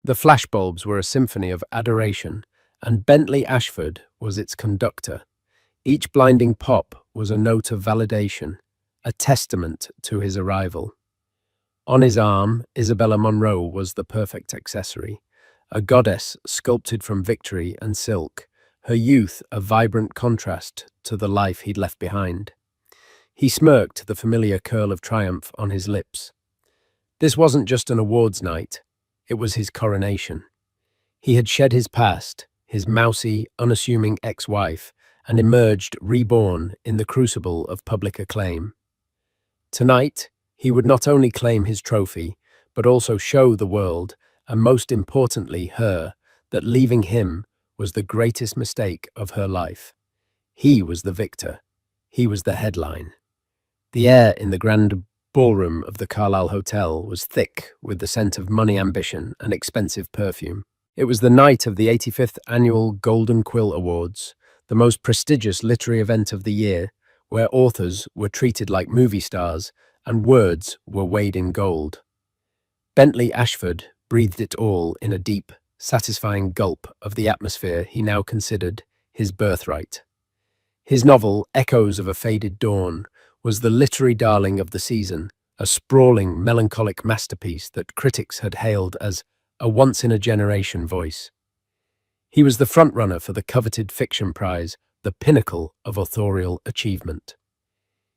The flashbulbs were a symphony of adoration, and Bentley Ashford was its conductor. Each blinding pop was a note of validation, a testament to his arrival. On his arm, Isabella Monroe was the perfect accessory, a goddess sculpted from victory and silk, her youth a vibrant contrast to the life he'd left behind. He smirked, the familiar curl of triumph on his lips. This wasn't just an awards night, it was his coronation. He had shed his past, his mousy, unassuming ex-wife, and emerged reborn in the crucible of public acclaim. Tonight, he would not only claim his trophy, but also show the world, and most importantly her, that leaving him was the greatest mistake of her life. He was the victor. He was the headline. The air in the grand ballroom of the Carlisle Hotel was thick with the scent of money, ambition, and expensive perfume. It was the night of the 85th Annual Golden Quill Awards, the most prestigious literary event of the year, where authors were treated like movie stars and words were weighed in gold. Bentley Ashford breathed it all in a deep, satisfying gulp of the atmosphere he now considered his birthright. His novel, Echoes of a Faded Dawn, was the literary darling of the season, a sprawling, melancholic masterpiece that critics had hailed as a once-in-a-generation voice. He was the frontrunner for the coveted fiction prize, the pinnacle of authorial achievement.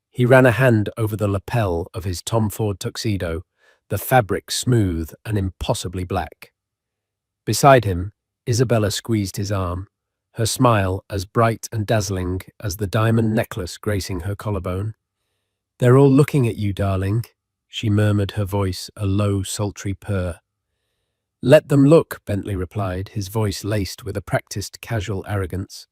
He ran a hand over the lapel of his Tom Ford tuxedo, the fabric smooth and impossibly black. Beside him, Isabella squeezed his arm, her smile as bright and dazzling as the diamond necklace gracing her collarbone. "They're all looking at you, darling," she murmured, her voice a low, sultry purr. "Let them look," Bentley replied, his voice laced with a practiced, casual arrogance.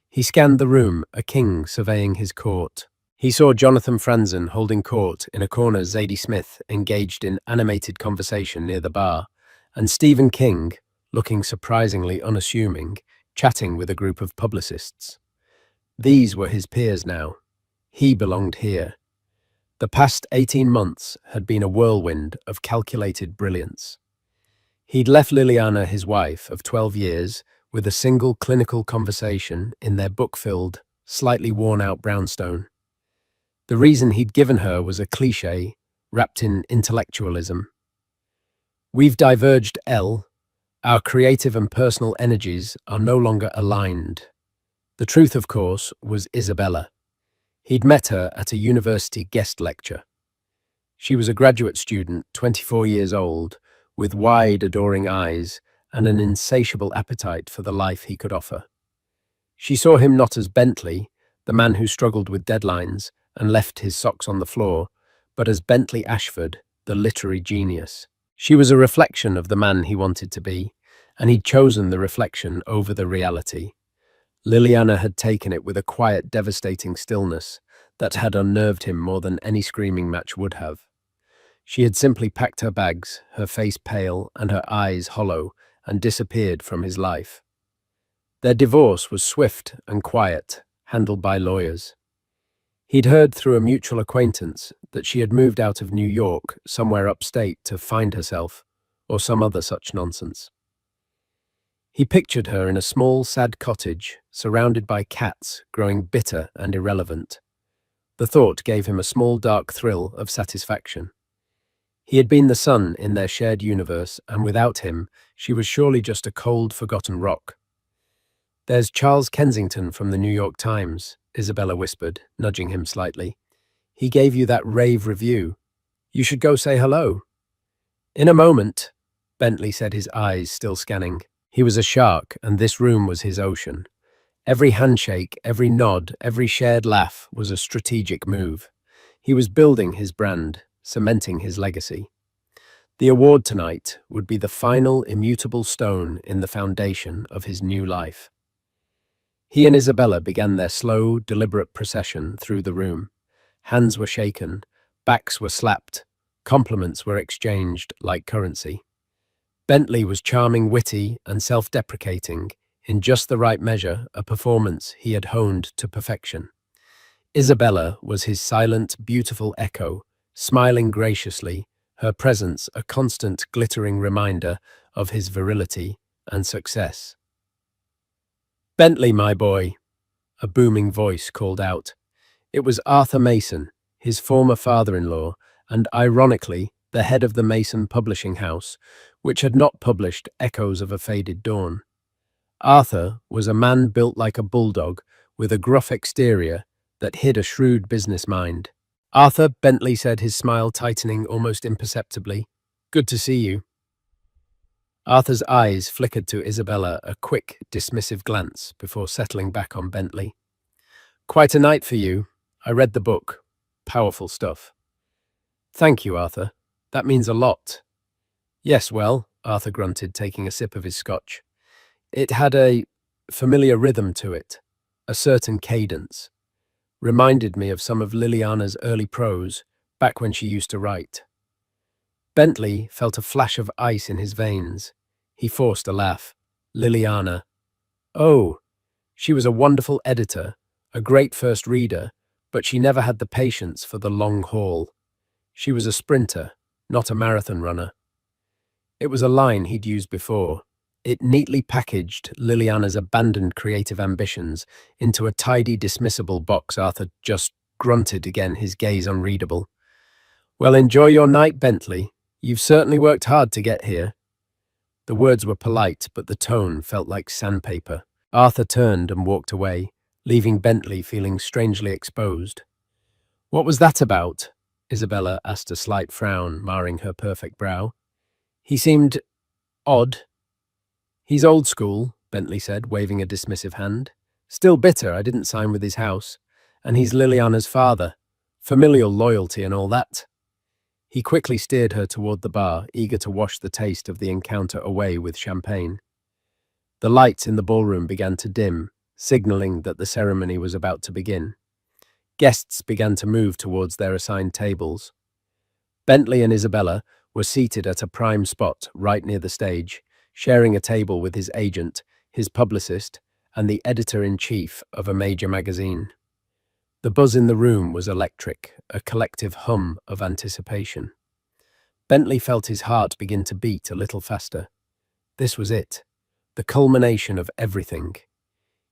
He scanned the room, a king surveying his court. He saw Jonathan Franzen holding court in a corner, Zadie Smith engaged in animated conversation near the bar, and Stephen King, looking surprisingly unassuming, chatting with a group of publicists. These were his peers now. He belonged here. The past 18 months had been a whirlwind of calculated brilliance. He'd left Liliana, his wife of 12 years, with a single clinical conversation in their book-filled, slightly worn-out brownstone. The reason he'd given her was a cliché, wrapped in intellectualism. "We've diverged, Elle. Our creative and personal energies are no longer aligned." The truth, of course, was Isabella. He'd met her at a university guest lecture. She was a graduate student, 24 years old, with wide, adoring eyes and an insatiable appetite for the life he could offer. She saw him not as Bentley, the man who struggled with deadlines and left his socks on the floor, but as Bentley Ashford, the literary genius. She was a reflection of the man he wanted to be, and he'd chosen the reflection over the reality. Liliana had taken it with a quiet, devastating stillness that had unnerved him more than any screaming match would have. She had simply packed her bags, her face pale and her eyes hollow, and disappeared from his life. Their divorce was swift and quiet, handled by lawyers. He'd heard through a mutual acquaintance that she had moved out of New York, somewhere upstate, to find herself, or some other such nonsense. He pictured her in a small, sad cottage, surrounded by cats, growing bitter and irrelevant. The thought gave him a small, dark thrill of satisfaction. He had been the sun in their shared universe, and without him, she was surely just a cold, forgotten rock. "There's Charles Kensington from the New York Times," Isabella whispered, nudging him slightly. "He gave you that rave review. You should go say hello." "In a moment," Bentley said, his eyes still scanning. He was a shark, and this room was his ocean. Every handshake, every nod, every shared laugh was a strategic move. He was building his brand, cementing his legacy. The award tonight would be the final immutable stone in the foundation of his new life. He and Isabella began their slow, deliberate procession through the room. Hands were shaken, backs were slapped, compliments were exchanged like currency. Bentley was charming, witty, and self-deprecating, in just the right measure, a performance he had honed to perfection. Isabella was his silent, beautiful echo, smiling graciously, her presence a constant, glittering reminder of his virility and success. "Bentley, my boy," a booming voice called out. It was Arthur Mason, his former father-in-law, and ironically, the head of the Mason publishing house, which had not published Echoes of a Faded Dawn. Arthur was a man built like a bulldog, with a gruff exterior that hid a shrewd business mind. "Arthur," Bentley said, his smile tightening almost imperceptibly. "Good to see you." Arthur's eyes flickered to Isabella, a quick, dismissive glance before settling back on Bentley. "Quite a night for you. I read the book. Powerful stuff." "Thank you, Arthur. That means a lot." "Yes, well," Arthur grunted, taking a sip of his scotch. "It had a familiar rhythm to it, a certain cadence. Reminded me of some of Liliana's early prose, back when she used to write." Bentley felt a flash of ice in his veins. He forced a laugh. "Liliana. Oh, she was a wonderful editor, a great first reader, but she never had the patience for the long haul. She was a sprinter, not a marathon runner." It was a line he'd used before. It neatly packaged Liliana's abandoned creative ambitions into a tidy, dismissible box. Arthur just grunted again, his gaze unreadable. "Well, enjoy your night, Bentley. You've certainly worked hard to get here." The words were polite, but the tone felt like sandpaper. Arthur turned and walked away, leaving Bentley feeling strangely exposed. "What was that about?" Isabella asked, a slight frown marring her perfect brow. "He seemed odd." "He's old school," Bentley said, waving a dismissive hand. "Still bitter I didn't sign with his house. And he's Liliana's father. Familial loyalty and all that." He quickly steered her toward the bar, eager to wash the taste of the encounter away with champagne. The lights in the ballroom began to dim, signaling that the ceremony was about to begin. Guests began to move towards their assigned tables. Bentley and Isabella were seated at a prime spot right near the stage, sharing a table with his agent, his publicist, and the editor-in-chief of a major magazine. The buzz in the room was electric, a collective hum of anticipation. Bentley felt his heart begin to beat a little faster. This was it, the culmination of everything.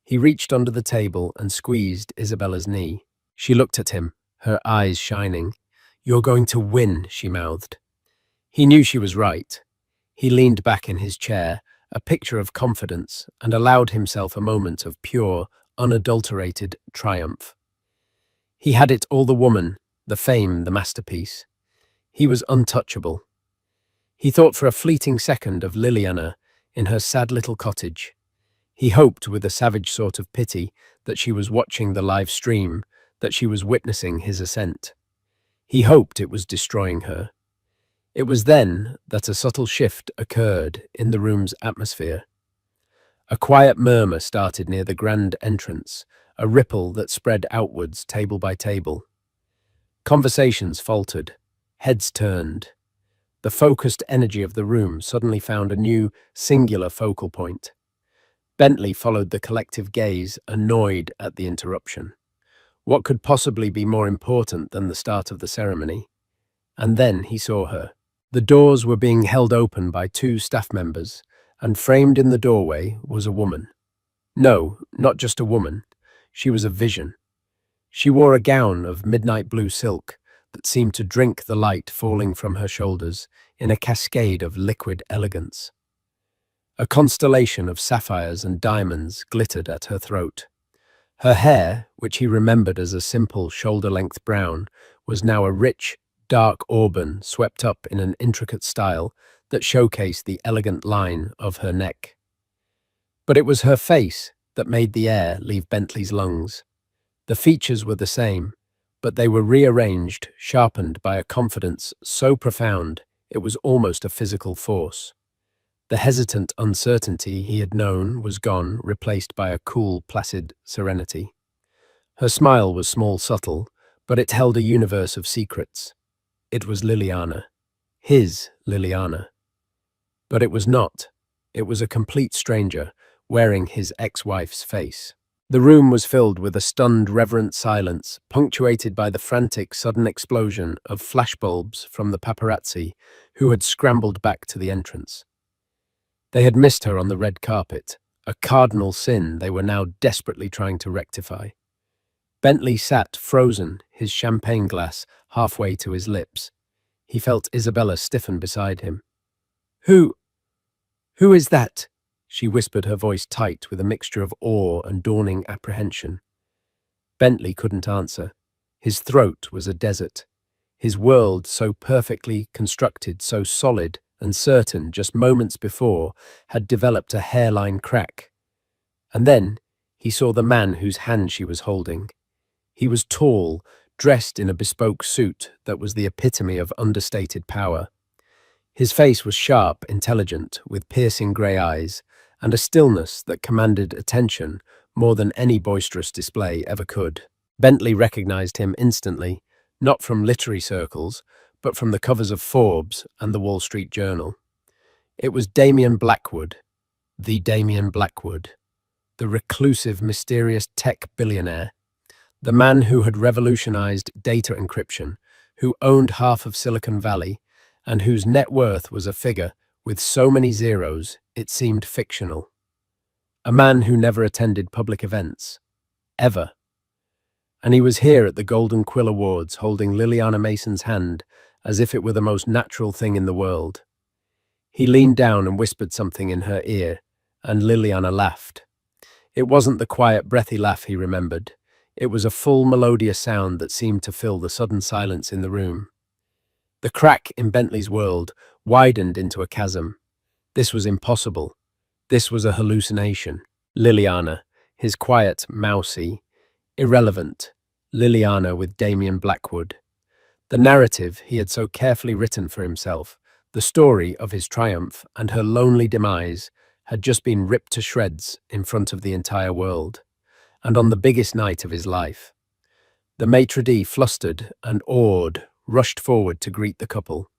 He reached under the table and squeezed Isabella's knee. She looked at him, her eyes shining. "You're going to win," she mouthed. He knew she was right. He leaned back in his chair, a picture of confidence, and allowed himself a moment of pure, unadulterated triumph. He had it all: the woman, the fame, the masterpiece. He was untouchable. He thought for a fleeting second of Liliana in her sad little cottage. He hoped with a savage sort of pity that she was watching the live stream, that she was witnessing his ascent. He hoped it was destroying her. It was then that a subtle shift occurred in the room's atmosphere. A quiet murmur started near the grand entrance, a ripple that spread outwards table by table. Conversations faltered, heads turned. The focused energy of the room suddenly found a new, singular focal point. Bentley followed the collective gaze, annoyed at the interruption. What could possibly be more important than the start of the ceremony? And then he saw her. The doors were being held open by two staff members, and framed in the doorway was a woman. No, not just a woman. She was a vision. She wore a gown of midnight blue silk that seemed to drink the light falling from her shoulders in a cascade of liquid elegance. A constellation of sapphires and diamonds glittered at her throat. Her hair, which he remembered as a simple shoulder-length brown, was now a rich, dark auburn swept up in an intricate style that showcased the elegant line of her neck. But it was her face that made the air leave Bentley's lungs. The features were the same, but they were rearranged, sharpened by a confidence so profound it was almost a physical force. The hesitant uncertainty he had known was gone, replaced by a cool, placid serenity. Her smile was small, subtle, but it held a universe of secrets. It was Liliana. His Liliana. But it was not. It was a complete stranger, wearing his ex-wife's face. The room was filled with a stunned, reverent silence, punctuated by the frantic, sudden explosion of flashbulbs from the paparazzi who had scrambled back to the entrance. They had missed her on the red carpet, a cardinal sin they were now desperately trying to rectify. Bentley sat frozen, his champagne glass halfway to his lips. He felt Isabella stiffen beside him. Who is that? She whispered, her voice tight with a mixture of awe and dawning apprehension. Bentley couldn't answer. His throat was a desert. His world, so perfectly constructed, so solid and certain just moments before, had developed a hairline crack. And then he saw the man whose hand she was holding. He was tall, dressed in a bespoke suit that was the epitome of understated power. His face was sharp, intelligent, with piercing grey eyes, and a stillness that commanded attention more than any boisterous display ever could. Bentley recognized him instantly, not from literary circles, but from the covers of Forbes and the Wall Street Journal. It was Damien Blackwood, the Damien Blackwood, the reclusive, mysterious tech billionaire, the man who had revolutionized data encryption, who owned half of Silicon Valley, and whose net worth was a figure with so many zeros it seemed fictional. A man who never attended public events. Ever. And he was here at the Golden Quill Awards holding Liliana Mason's hand as if it were the most natural thing in the world. He leaned down and whispered something in her ear, and Liliana laughed. It wasn't the quiet, breathy laugh he remembered. It was a full, melodious sound that seemed to fill the sudden silence in the room. The crack in Bentley's world widened into a chasm. This was impossible. This was a hallucination. Liliana, his quiet, mousy, irrelevant Liliana with Damien Blackwood. The narrative he had so carefully written for himself, the story of his triumph and her lonely demise, had just been ripped to shreds in front of the entire world, and on the biggest night of his life. The maitre d', flustered and awed, rushed forward to greet the couple.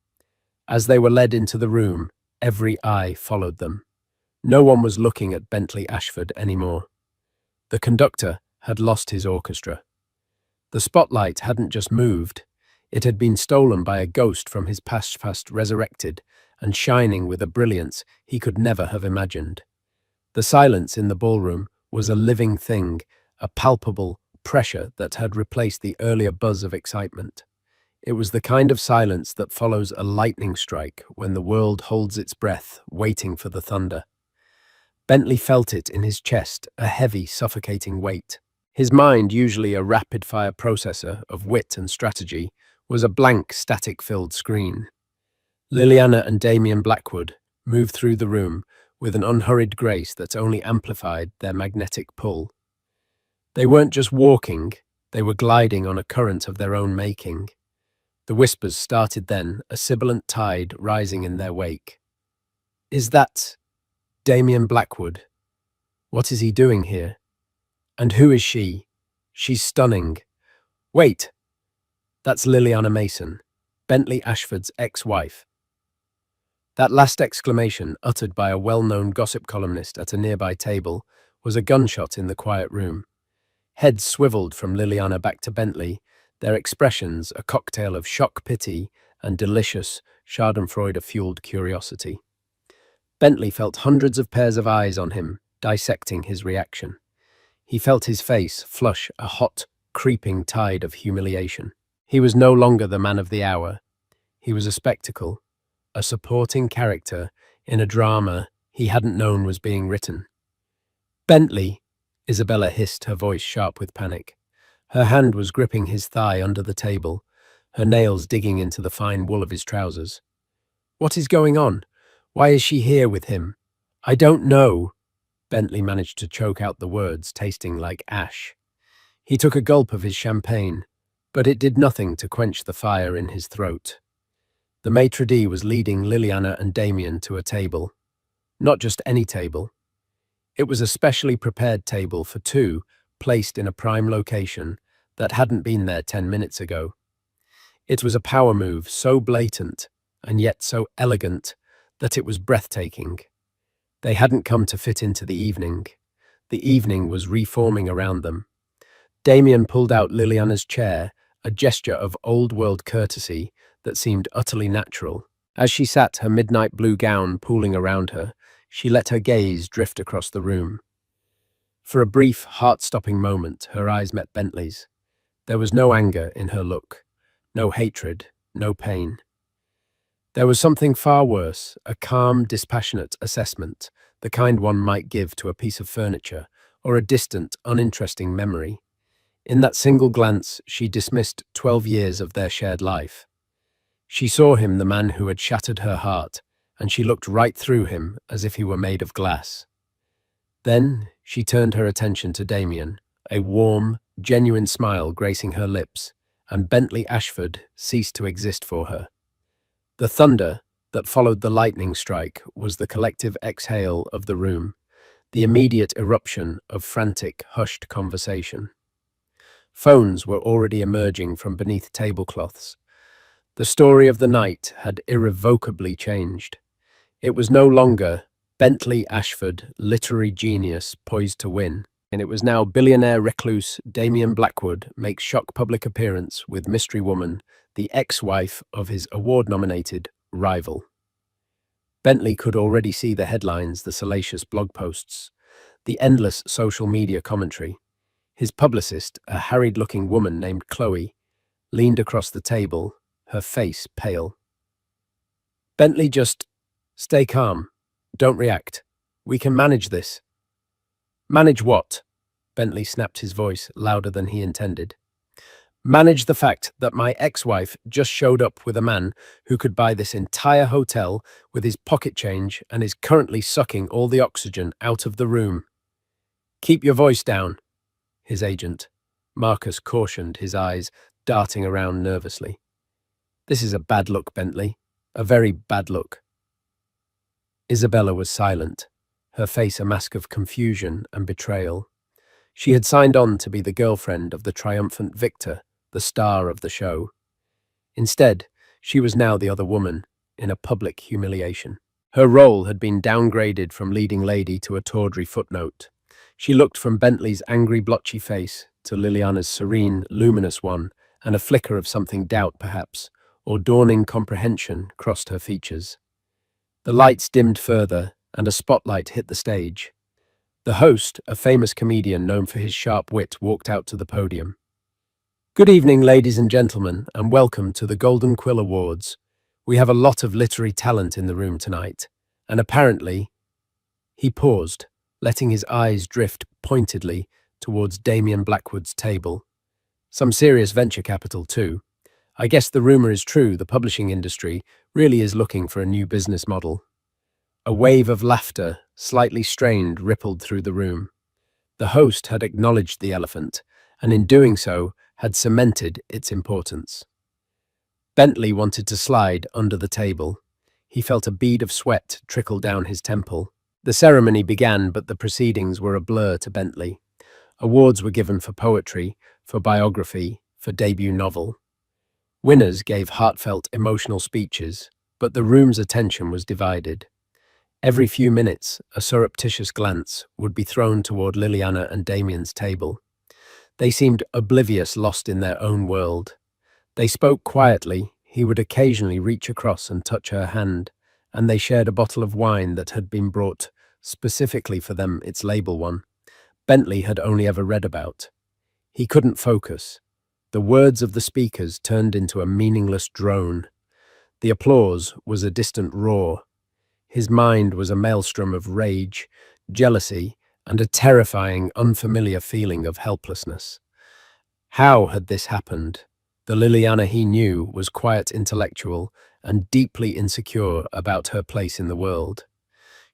As they were led into the room, every eye followed them. No one was looking at Bentley Ashford anymore. The conductor had lost his orchestra. The spotlight hadn't just moved, it had been stolen by a ghost from his past resurrected and shining with a brilliance he could never have imagined. The silence in the ballroom was a living thing, a palpable pressure that had replaced the earlier buzz of excitement. It was the kind of silence that follows a lightning strike when the world holds its breath, waiting for the thunder. Bentley felt it in his chest, a heavy, suffocating weight. His mind, usually a rapid-fire processor of wit and strategy, was a blank, static-filled screen. Liliana and Damien Blackwood moved through the room with an unhurried grace that only amplified their magnetic pull. They weren't just walking, they were gliding on a current of their own making. The whispers started then, a sibilant tide rising in their wake. Is that Damien Blackwood? What is he doing here? And who is she? She's stunning. Wait! That's Liliana Mason, Bentley Ashford's ex-wife. That last exclamation, uttered by a well-known gossip columnist at a nearby table, was a gunshot in the quiet room. Heads swiveled from Liliana back to Bentley, their expressions a cocktail of shock pity and delicious Schadenfreude-fueled curiosity. Bentley felt hundreds of pairs of eyes on him, dissecting his reaction. He felt his face flush a hot, creeping tide of humiliation. He was no longer the man of the hour. He was a spectacle, a supporting character in a drama he hadn't known was being written. Bentley, Isabella hissed, her voice sharp with panic. Her hand was gripping his thigh under the table, her nails digging into the fine wool of his trousers. What is going on? Why is she here with him? I don't know. Bentley managed to choke out the words, tasting like ash. He took a gulp of his champagne, but it did nothing to quench the fire in his throat. The maitre d' was leading Liliana and Damien to a table. Not just any table. It was a specially prepared table for two, placed in a prime location that hadn't been there 10 minutes ago. It was a power move so blatant and yet so elegant that it was breathtaking. They hadn't come to fit into the evening. The evening was reforming around them. Damien pulled out Liliana's chair, a gesture of old-world courtesy that seemed utterly natural. As she sat, her midnight blue gown pooling around her, She let her gaze drift across the room. For a brief, heart-stopping moment, her eyes met Bentley's. There was no anger in her look, no hatred, no pain. There was something far worse, a calm, dispassionate assessment, the kind one might give to a piece of furniture or a distant, uninteresting memory. In that single glance, she dismissed 12 years of their shared life. She saw him, the man who had shattered her heart, and she looked right through him as if he were made of glass. Then she turned her attention to Damien, a warm, genuine smile gracing her lips, and Bentley Ashford ceased to exist for her. The thunder that followed the lightning strike was the collective exhale of the room, the immediate eruption of frantic, hushed conversation. Phones were already emerging from beneath tablecloths. The story of the night had irrevocably changed. It was no longer Bentley Ashford, literary genius poised to win, and it was now billionaire recluse Damien Blackwood makes shock public appearance with mystery woman, the ex-wife of his award-nominated rival. Bentley could already see the headlines, the salacious blog posts, the endless social media commentary. His publicist, a harried-looking woman named Chloe, leaned across the table, her face pale. Bentley, just stay calm. Don't react. We can manage this. Manage what? Bentley snapped, his voice louder than he intended. Manage the fact that my ex-wife just showed up with a man who could buy this entire hotel with his pocket change and is currently sucking all the oxygen out of the room. Keep your voice down, his agent, Marcus, cautioned, his eyes darting around nervously. This is a bad look, Bentley. A very bad look. Isabella was silent, her face a mask of confusion and betrayal. She had signed on to be the girlfriend of the triumphant victor, the star of the show. Instead, she was now the other woman, in a public humiliation. Her role had been downgraded from leading lady to a tawdry footnote. She looked from Bentley's angry, blotchy face to Liliana's serene, luminous one, and a flicker of something doubt, perhaps, or dawning comprehension crossed her features. The lights dimmed further, and a spotlight hit the stage. The host, a famous comedian known for his sharp wit, walked out to the podium. Good evening, ladies and gentlemen, and welcome to the Golden Quill Awards. We have a lot of literary talent in the room tonight, and apparently... He paused, letting his eyes drift pointedly towards Damien Blackwood's table. Some serious venture capital, too. I guess the rumor is true, the publishing industry really is looking for a new business model. A wave of laughter, slightly strained, rippled through the room. The host had acknowledged the elephant, and in doing so, had cemented its importance. Bentley wanted to slide under the table. He felt a bead of sweat trickle down his temple. The ceremony began, but the proceedings were a blur to Bentley. Awards were given for poetry, for biography, for debut novel. Winners gave heartfelt, emotional speeches, but the room's attention was divided. Every few minutes, a surreptitious glance would be thrown toward Liliana and Damien's table. They seemed oblivious, lost in their own world. They spoke quietly. He would occasionally reach across and touch her hand, and they shared a bottle of wine that had been brought specifically for them, its label one. Bentley had only ever read about. He couldn't focus. The words of the speakers turned into a meaningless drone. The applause was a distant roar. His mind was a maelstrom of rage, jealousy, and a terrifying, unfamiliar feeling of helplessness. How had this happened? The Liliana he knew was quiet, intellectual, and deeply insecure about her place in the world.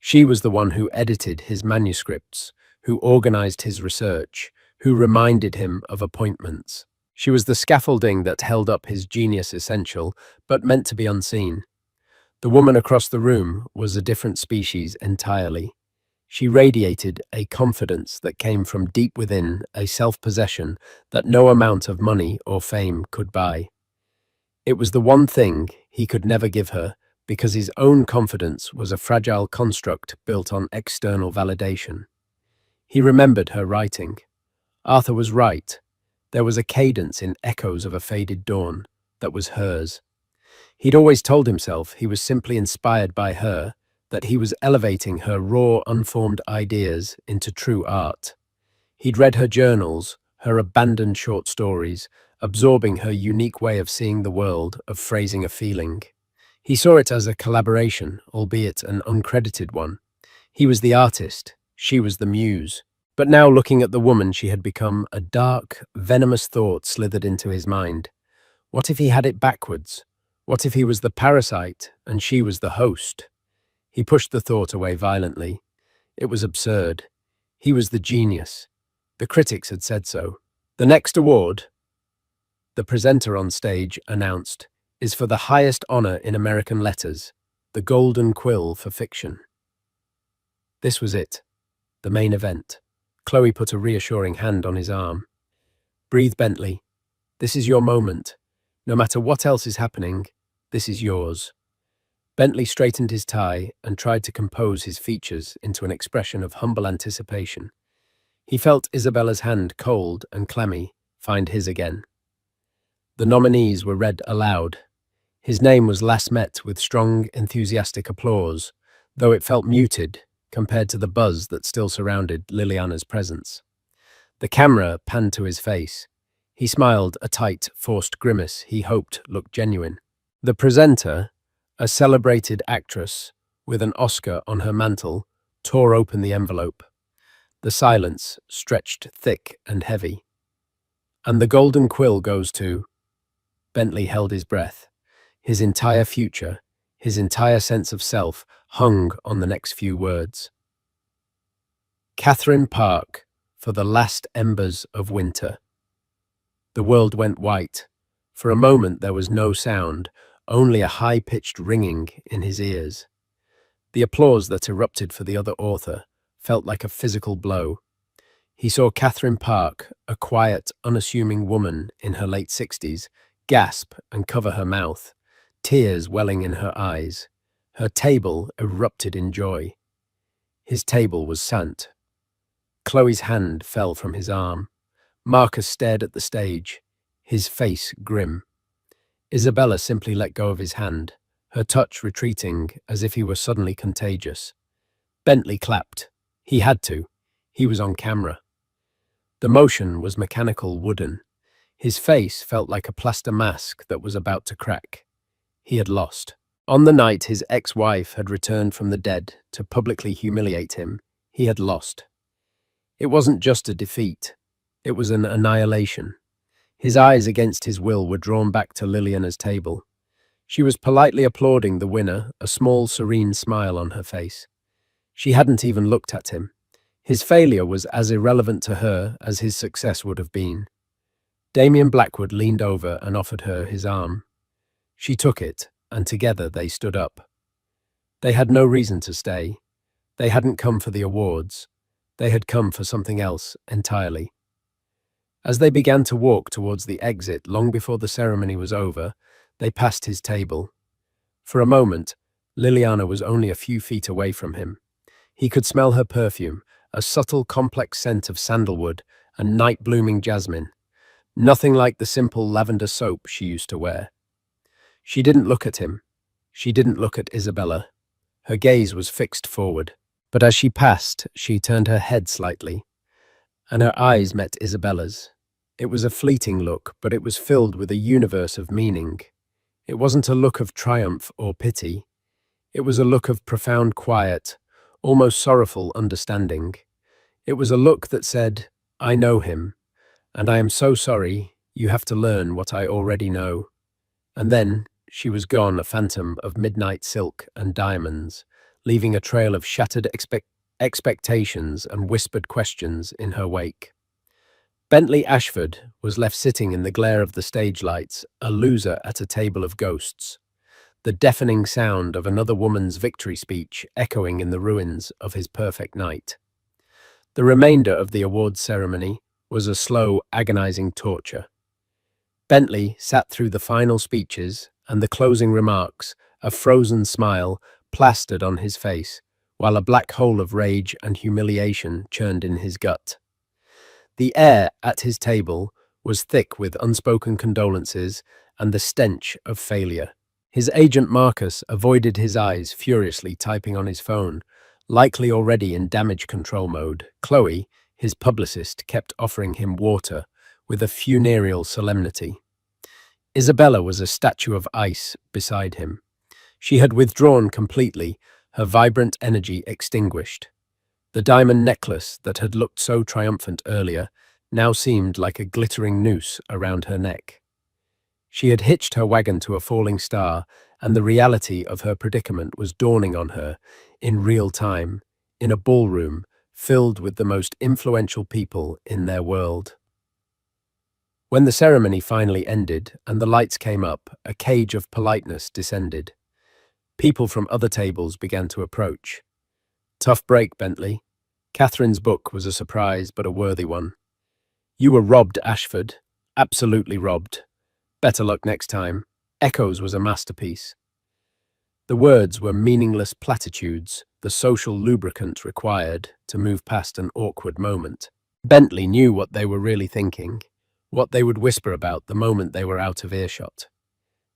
She was the one who edited his manuscripts, who organized his research, who reminded him of appointments. She was the scaffolding that held up his genius essential, but meant to be unseen. The woman across the room was a different species entirely. She radiated a confidence that came from deep within, a self-possession that no amount of money or fame could buy. It was the one thing he could never give her, because his own confidence was a fragile construct built on external validation. He remembered her writing. Arthur was right. There was a cadence in echoes of a faded dawn that was hers. He'd always told himself he was simply inspired by her, that he was elevating her raw, unformed ideas into true art. He'd read her journals, her abandoned short stories, absorbing her unique way of seeing the world, of phrasing a feeling. He saw it as a collaboration, albeit an uncredited one. He was the artist, she was the muse. But now, looking at the woman she had become, a dark, venomous thought slithered into his mind. What if he had it backwards? What if he was the parasite and she was the host? He pushed the thought away violently. It was absurd. He was the genius. The critics had said so. The next award, the presenter on stage announced, is for the highest honor in American letters, the Golden Quill for fiction. This was it, the main event. Chloe put a reassuring hand on his arm. Breathe, Bentley. This is your moment. No matter what else is happening, this is yours. Bentley straightened his tie and tried to compose his features into an expression of humble anticipation. He felt Isabella's hand, cold and clammy, find his again. The nominees were read aloud. His name was last met with strong, enthusiastic applause, though it felt muted compared to the buzz that still surrounded Liliana's presence. The camera panned to his face. He smiled a tight, forced grimace he hoped looked genuine. The presenter, a celebrated actress with an Oscar on her mantle, tore open the envelope. The silence stretched thick and heavy. And the Golden Quill goes to... Bentley held his breath. His entire future, his entire sense of self, hung on the next few words. Catherine Park, for the last embers of winter. The world went white. For a moment there was no sound, only a high-pitched ringing in his ears. The applause that erupted for the other author felt like a physical blow. He saw Catherine Park, a quiet, unassuming woman in her late 60s, gasp and cover her mouth, tears welling in her eyes. Her table erupted in joy. His table was Sant. Chloe's hand fell from his arm. Marcus stared at the stage, his face grim. Isabella simply let go of his hand, her touch retreating as if he were suddenly contagious. Bentley clapped. He had to. He was on camera. The motion was mechanical, wooden. His face felt like a plaster mask that was about to crack. He had lost. On the night his ex-wife had returned from the dead to publicly humiliate him, he had lost. It wasn't just a defeat. It was an annihilation. His eyes against his will were drawn back to Liliana's table. She was politely applauding the winner, a small, serene smile on her face. She hadn't even looked at him. His failure was as irrelevant to her as his success would have been. Damien Blackwood leaned over and offered her his arm. She took it, and together they stood up. They had no reason to stay. They hadn't come for the awards. They had come for something else entirely. As they began to walk towards the exit long before the ceremony was over, they passed his table. For a moment, Liliana was only a few feet away from him. He could smell her perfume, a subtle, complex scent of sandalwood and night-blooming jasmine. Nothing like the simple lavender soap she used to wear. She didn't look at him. She didn't look at Isabella. Her gaze was fixed forward. But as she passed, she turned her head slightly, and her eyes met Isabella's. It was a fleeting look, but it was filled with a universe of meaning. It wasn't a look of triumph or pity. It was a look of profound quiet, almost sorrowful understanding. It was a look that said, I know him, and I am so sorry you have to learn what I already know. And then she was gone, a phantom of midnight silk and diamonds, leaving a trail of shattered expectations and whispered questions in her wake. Bentley Ashford was left sitting in the glare of the stage lights, a loser at a table of ghosts, the deafening sound of another woman's victory speech echoing in the ruins of his perfect night. The remainder of the awards ceremony was a slow, agonizing torture. Bentley sat through the final speeches and the closing remarks, a frozen smile plastered on his face, while a black hole of rage and humiliation churned in his gut. The air at his table was thick with unspoken condolences and the stench of failure. His agent Marcus avoided his eyes, furiously typing on his phone, likely already in damage control mode. Chloe, his publicist, kept offering him water with a funereal solemnity. Isabella was a statue of ice beside him. She had withdrawn completely, her vibrant energy extinguished. The diamond necklace that had looked so triumphant earlier now seemed like a glittering noose around her neck. She had hitched her wagon to a falling star, and the reality of her predicament was dawning on her in real time, in a ballroom filled with the most influential people in their world. When the ceremony finally ended and the lights came up, a cage of politeness descended. People from other tables began to approach. Tough break, Bentley. Catherine's book was a surprise, but a worthy one. You were robbed, Ashford. Absolutely robbed. Better luck next time. Echoes was a masterpiece. The words were meaningless platitudes, the social lubricant required to move past an awkward moment. Bentley knew what they were really thinking, what they would whisper about the moment they were out of earshot.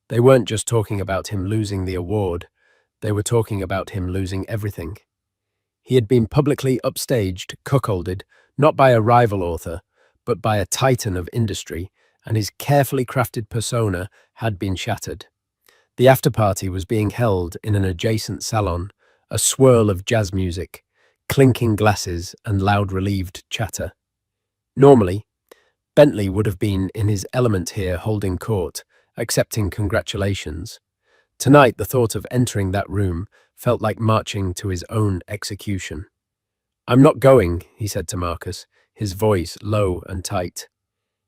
They weren't just talking about him losing the award, they were talking about him losing everything. He had been publicly upstaged, cuckolded, not by a rival author, but by a titan of industry, and his carefully crafted persona had been shattered. The afterparty was being held in an adjacent salon, a swirl of jazz music, clinking glasses, and loud relieved chatter. Normally, Bentley would have been in his element here holding court, accepting congratulations. Tonight, the thought of entering that room felt like marching to his own execution. I'm not going, he said to Marcus, his voice low and tight.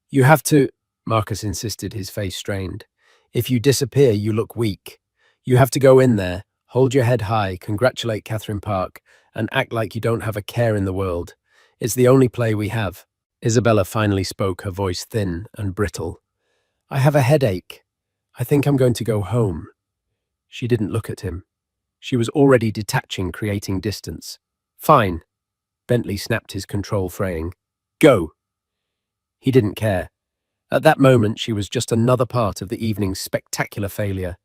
You have to, Marcus insisted, his face strained. If you disappear, you look weak. You have to go in there, hold your head high, congratulate Catherine Park, and act like you don't have a care in the world. It's the only play we have. Isabella finally spoke, her voice thin and brittle. I have a headache. I think I'm going to go home. She didn't look at him. She was already detaching, creating distance. Fine. Bentley snapped his control, fraying. Go. He didn't care. At that moment, she was just another part of the evening's spectacular failure.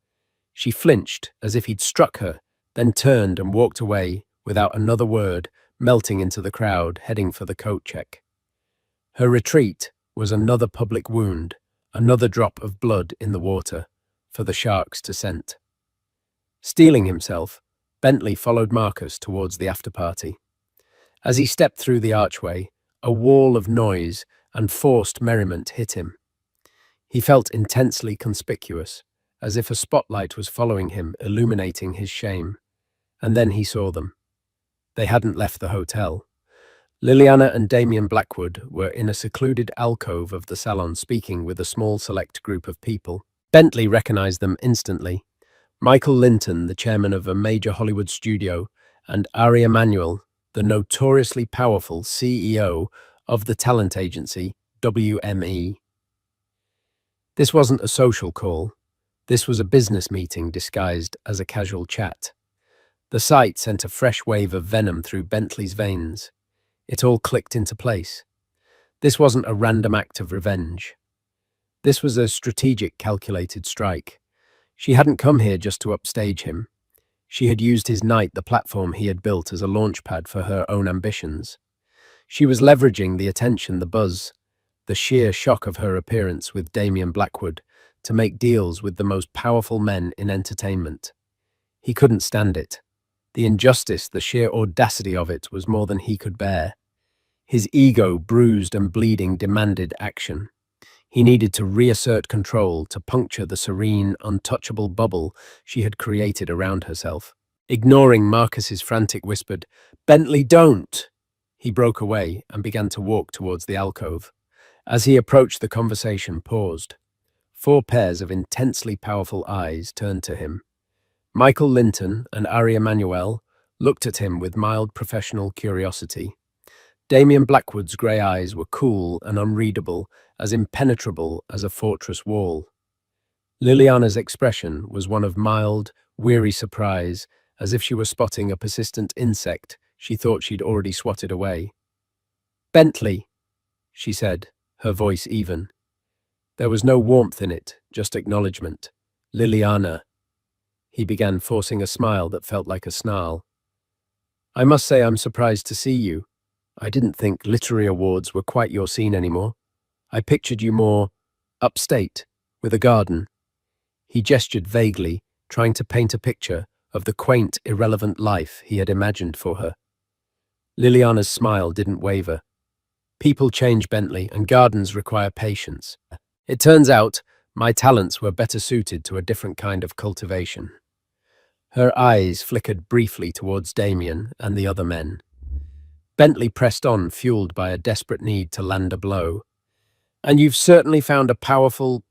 She flinched as if he'd struck her, then turned and walked away without another word, melting into the crowd, heading for the coat check. Her retreat was another public wound, another drop of blood in the water, for the sharks to scent. Steeling himself, Bentley followed Marcus towards the afterparty. As he stepped through the archway, a wall of noise and forced merriment hit him. He felt intensely conspicuous, as if a spotlight was following him, illuminating his shame. And then he saw them. They hadn't left the hotel. Liliana and Damien Blackwood were in a secluded alcove of the salon, speaking with a small select group of people. Bentley recognized them instantly. Michael Linton, the chairman of a major Hollywood studio, and Ari Emanuel, the notoriously powerful CEO of the talent agency WME. This wasn't a social call. This was a business meeting disguised as a casual chat. The sight sent a fresh wave of venom through Bentley's veins. It all clicked into place. This wasn't a random act of revenge. This was a strategic, calculated strike. She hadn't come here just to upstage him. She had used his night, the platform he had built, as a launchpad for her own ambitions. She was leveraging the attention, the buzz, the sheer shock of her appearance with Damien Blackwood to make deals with the most powerful men in entertainment. He couldn't stand it. The injustice, the sheer audacity of it was more than he could bear. His ego, bruised and bleeding, demanded action. He needed to reassert control, to puncture the serene, untouchable bubble she had created around herself. Ignoring Marcus's frantic whispered, "Bentley, don't!" He broke away and began to walk towards the alcove. As he approached, the conversation paused. 4 pairs of intensely powerful eyes turned to him. Michael Linton and Ari Emanuel looked at him with mild professional curiosity. Damien Blackwood's grey eyes were cool and unreadable, as impenetrable as a fortress wall. Liliana's expression was one of mild, weary surprise, as if she were spotting a persistent insect she thought she'd already swatted away. "Bentley," she said, her voice even. There was no warmth in it, just acknowledgement. "Liliana." He began, forcing a smile that felt like a snarl. I must say I'm surprised to see you. I didn't think literary awards were quite your scene anymore. I pictured you more upstate, with a garden. He gestured vaguely, trying to paint a picture of the quaint, irrelevant life he had imagined for her. Liliana's smile didn't waver. People change, Bentley, and gardens require patience. It turns out my talents were better suited to a different kind of cultivation. Her eyes flickered briefly towards Damien and the other men. Bentley pressed on, fueled by a desperate need to land a blow. And you've certainly found a powerful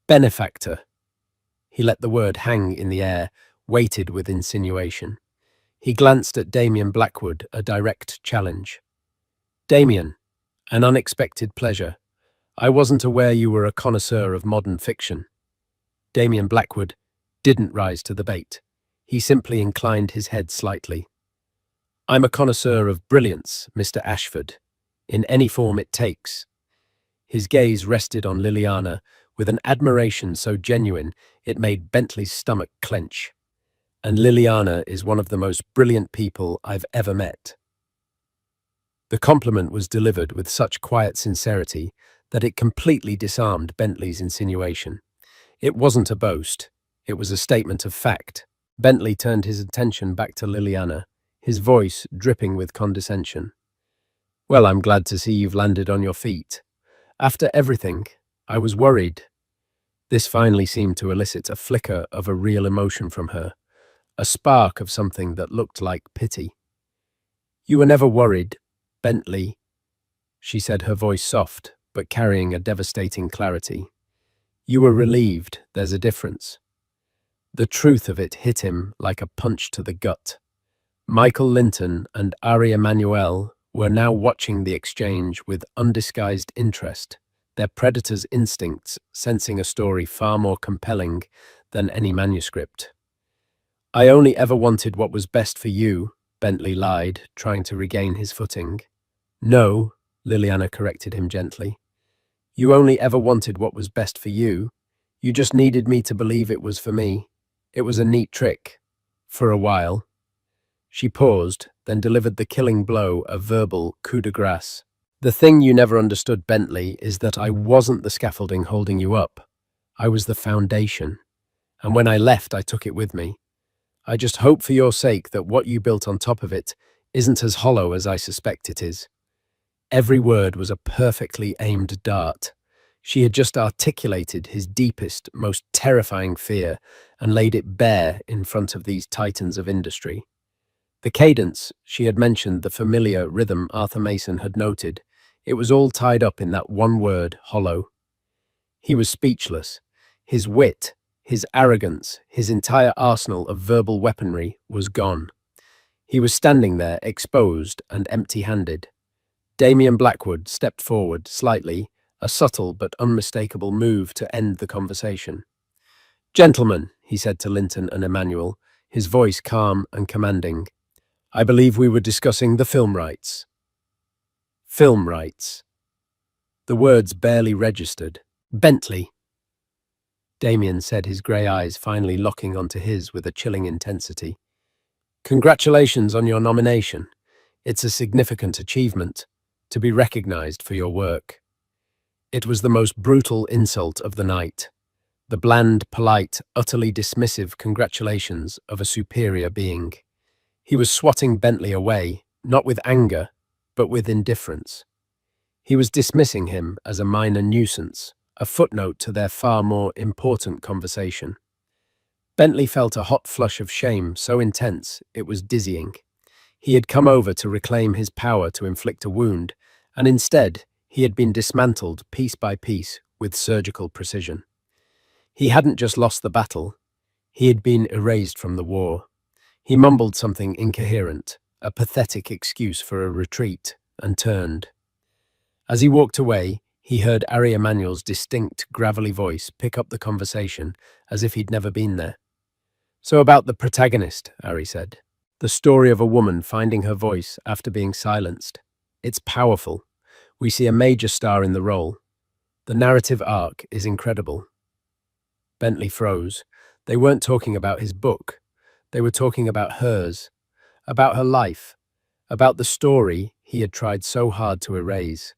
benefactor. He let the word hang in the air, weighted with insinuation. He glanced at Damien Blackwood, a direct challenge. Damien, an unexpected pleasure. I wasn't aware you were a connoisseur of modern fiction. Damien Blackwood didn't rise to the bait. He simply inclined his head slightly. I'm a connoisseur of brilliance, Mr. Ashford, in any form it takes. His gaze rested on Liliana with an admiration so genuine it made Bentley's stomach clench. And Liliana is one of the most brilliant people I've ever met. The compliment was delivered with such quiet sincerity that it completely disarmed Bentley's insinuation. It wasn't a boast, it was a statement of fact. Bentley turned his attention back to Liliana, his voice dripping with condescension. Well, I'm glad to see you've landed on your feet. After everything, I was worried. This finally seemed to elicit a flicker of a real emotion from her, a spark of something that looked like pity. You were never worried, Bentley, she said, her voice soft, but carrying a devastating clarity. You were relieved, there's a difference. The truth of it hit him like a punch to the gut. Michael Linton and Ari Emanuel were now watching the exchange with undisguised interest, their predator's instincts sensing a story far more compelling than any manuscript. I only ever wanted what was best for you, Bentley lied, trying to regain his footing. No, Liliana corrected him gently. You only ever wanted what was best for you. You just needed me to believe it was for me. It was a neat trick. For a while. She paused, then delivered the killing blow, a verbal coup de grace. The thing you never understood, Bentley, is that I wasn't the scaffolding holding you up. I was the foundation. And when I left, I took it with me. I just hope for your sake that what you built on top of it isn't as hollow as I suspect it is. Every word was a perfectly aimed dart. She had just articulated his deepest, most terrifying fear and laid it bare in front of these titans of industry. The cadence, she had mentioned the familiar rhythm Arthur Mason had noted. It was all tied up in that one word, hollow. He was speechless. His wit, his arrogance, his entire arsenal of verbal weaponry was gone. He was standing there, exposed and empty-handed. Damien Blackwood stepped forward slightly, a subtle but unmistakable move to end the conversation. Gentlemen, he said to Linton and Emmanuel, his voice calm and commanding, I believe we were discussing the film rights. Film rights. The words barely registered. Bentley. Damien said, his grey eyes finally locking onto his with a chilling intensity. Congratulations on your nomination. It's a significant achievement, to be recognized for your work. It was the most brutal insult of the night. The bland, polite, utterly dismissive congratulations of a superior being. He was swatting Bentley away, not with anger, but with indifference. He was dismissing him as a minor nuisance, a footnote to their far more important conversation. Bentley felt a hot flush of shame so intense it was dizzying. He had come over to reclaim his power to inflict a wound, and instead he had been dismantled piece by piece with surgical precision. He hadn't just lost the battle, he had been erased from the war. He mumbled something incoherent, a pathetic excuse for a retreat, and turned. As he walked away, he heard Ari Emanuel's distinct, gravelly voice pick up the conversation as if he'd never been there. So about the protagonist, Ari said. The story of a woman finding her voice after being silenced. It's powerful. We see a major star in the role. The narrative arc is incredible. Bentley froze. They weren't talking about his book. They were talking about hers, about her life, about the story he had tried so hard to erase.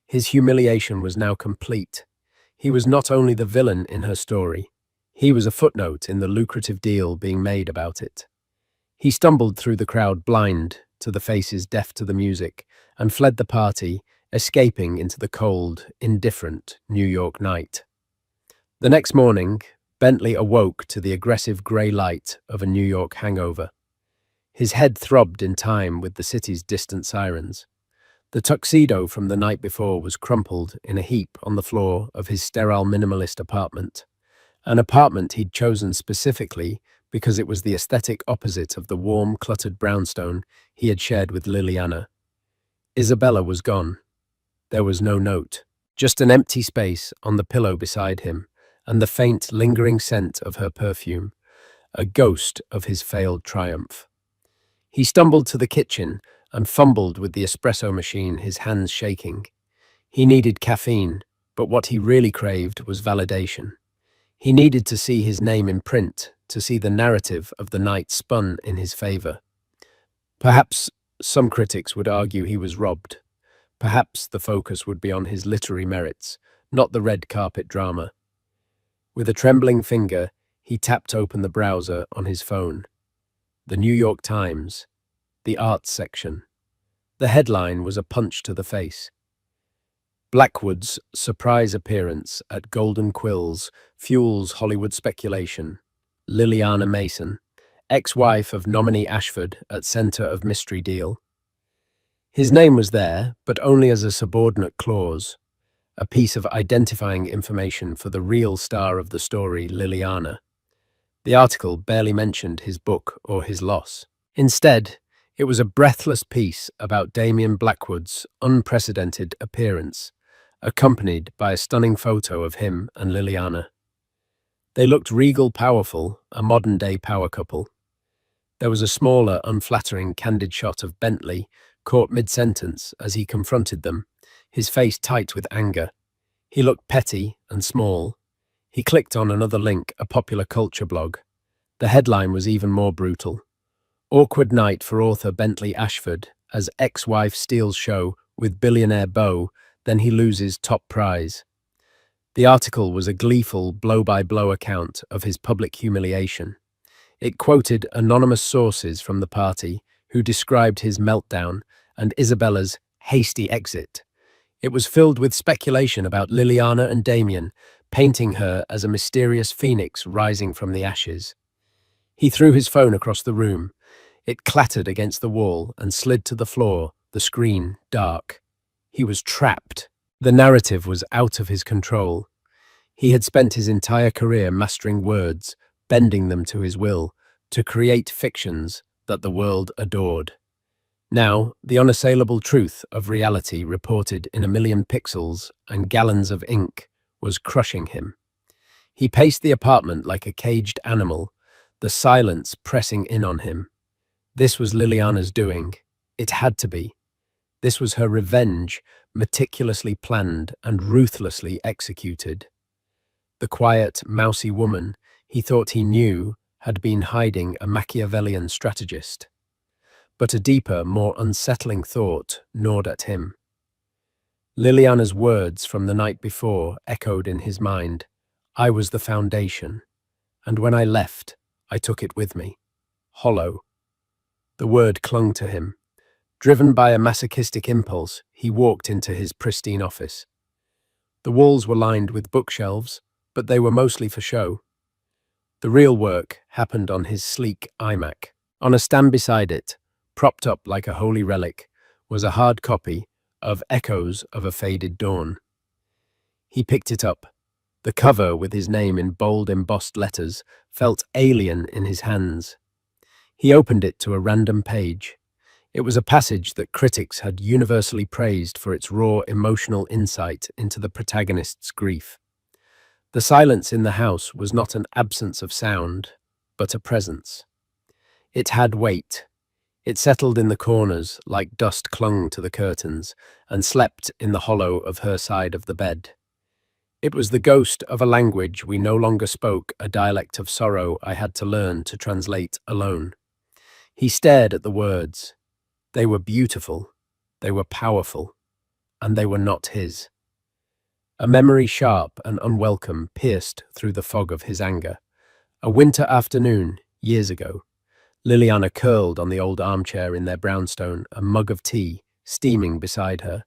His humiliation was now complete. He was not only the villain in her story, he was a footnote in the lucrative deal being made about it. He stumbled through the crowd blind to the faces deaf to the music and fled the party, escaping into the cold, indifferent New York night. The next morning, Bentley awoke to the aggressive grey light of a New York hangover. His head throbbed in time with the city's distant sirens. The tuxedo from the night before was crumpled in a heap on the floor of his sterile minimalist apartment, an apartment he'd chosen specifically because it was the aesthetic opposite of the warm, cluttered brownstone he had shared with Liliana. Isabella was gone. There was no note, just an empty space on the pillow beside him, and the faint, lingering scent of her perfume, a ghost of his failed triumph. He stumbled to the kitchen and fumbled with the espresso machine, his hands shaking. He needed caffeine, but what he really craved was validation. He needed to see his name in print, to see the narrative of the night spun in his favor. Perhaps some critics would argue he was robbed. Perhaps the focus would be on his literary merits, not the red carpet drama. With a trembling finger, he tapped open the browser on his phone. The New York Times, the arts section. The headline was a punch to the face. Blackwood's surprise appearance at Golden Quills fuels Hollywood speculation. Liliana Mason, ex-wife of nominee Ashford at center of mystery deal. His name was there, but only as a subordinate clause, a piece of identifying information for the real star of the story, Liliana. The article barely mentioned his book or his loss. Instead, it was a breathless piece about Damien Blackwood's unprecedented appearance, accompanied by a stunning photo of him and Liliana. They looked regal, powerful, a modern-day power couple. There was a smaller, unflattering, candid shot of Bentley, caught mid-sentence as he confronted them, his face tight with anger. He looked petty and small. He clicked on another link, a popular culture blog. The headline was even more brutal. Awkward night for author Bentley Ashford as ex-wife steals show with billionaire beau, then he loses top prize. The article was a gleeful blow-by-blow account of his public humiliation. It quoted anonymous sources from the party who described his meltdown and Isabella's hasty exit. It was filled with speculation about Liliana and Damien, painting her as a mysterious phoenix rising from the ashes. He threw his phone across the room. It clattered against the wall and slid to the floor, the screen dark. He was trapped. The narrative was out of his control. He had spent his entire career mastering words, bending them to his will, to create fictions that the world adored. Now, the unassailable truth of reality reported in a million pixels and gallons of ink was crushing him. He paced the apartment like a caged animal, the silence pressing in on him. This was Liliana's doing. It had to be. This was her revenge, meticulously planned and ruthlessly executed. The quiet, mousy woman he thought he knew had been hiding a Machiavellian strategist. But a deeper, more unsettling thought gnawed at him. Liliana's words from the night before echoed in his mind. I was the foundation, and when I left, I took it with me. Hollow. The word clung to him. Driven by a masochistic impulse, he walked into his pristine office. The walls were lined with bookshelves, but they were mostly for show. The real work happened on his sleek iMac. On a stand beside it, propped up like a holy relic, was a hard copy of Echoes of a Faded Dawn. He picked it up. The cover, with his name in bold embossed letters, felt alien in his hands. He opened it to a random page. It was a passage that critics had universally praised for its raw emotional insight into the protagonist's grief. The silence in the house was not an absence of sound, but a presence. It had weight. It settled in the corners like dust clung to the curtains and slept in the hollow of her side of the bed. It was the ghost of a language we no longer spoke, a dialect of sorrow I had to learn to translate alone. He stared at the words. They were beautiful, they were powerful, and they were not his. A memory sharp and unwelcome pierced through the fog of his anger. A winter afternoon, years ago, Liliana curled on the old armchair in their brownstone, a mug of tea steaming beside her.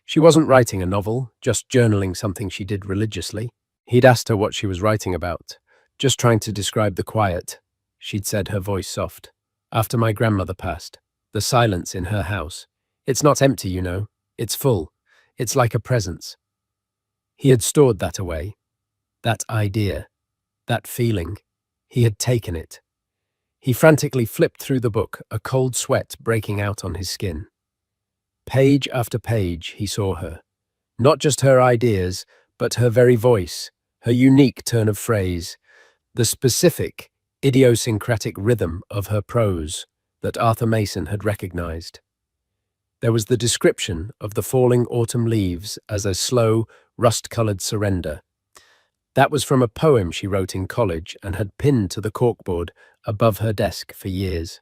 She wasn't writing a novel, just journaling something she did religiously. He'd asked her what she was writing about. Just trying to describe the quiet, she'd said, her voice soft. After my grandmother passed, the silence in her house. It's not empty, you know. It's full. It's like a presence. He had stored that away. That idea. That feeling. He had taken it. He frantically flipped through the book, a cold sweat breaking out on his skin. Page after page, he saw her. Not just her ideas, but her very voice, her unique turn of phrase, the specific, idiosyncratic rhythm of her prose that Arthur Mason had recognized. There was the description of the falling autumn leaves as a slow, rust-colored surrender. That was from a poem she wrote in college and had pinned to the corkboard above her desk for years.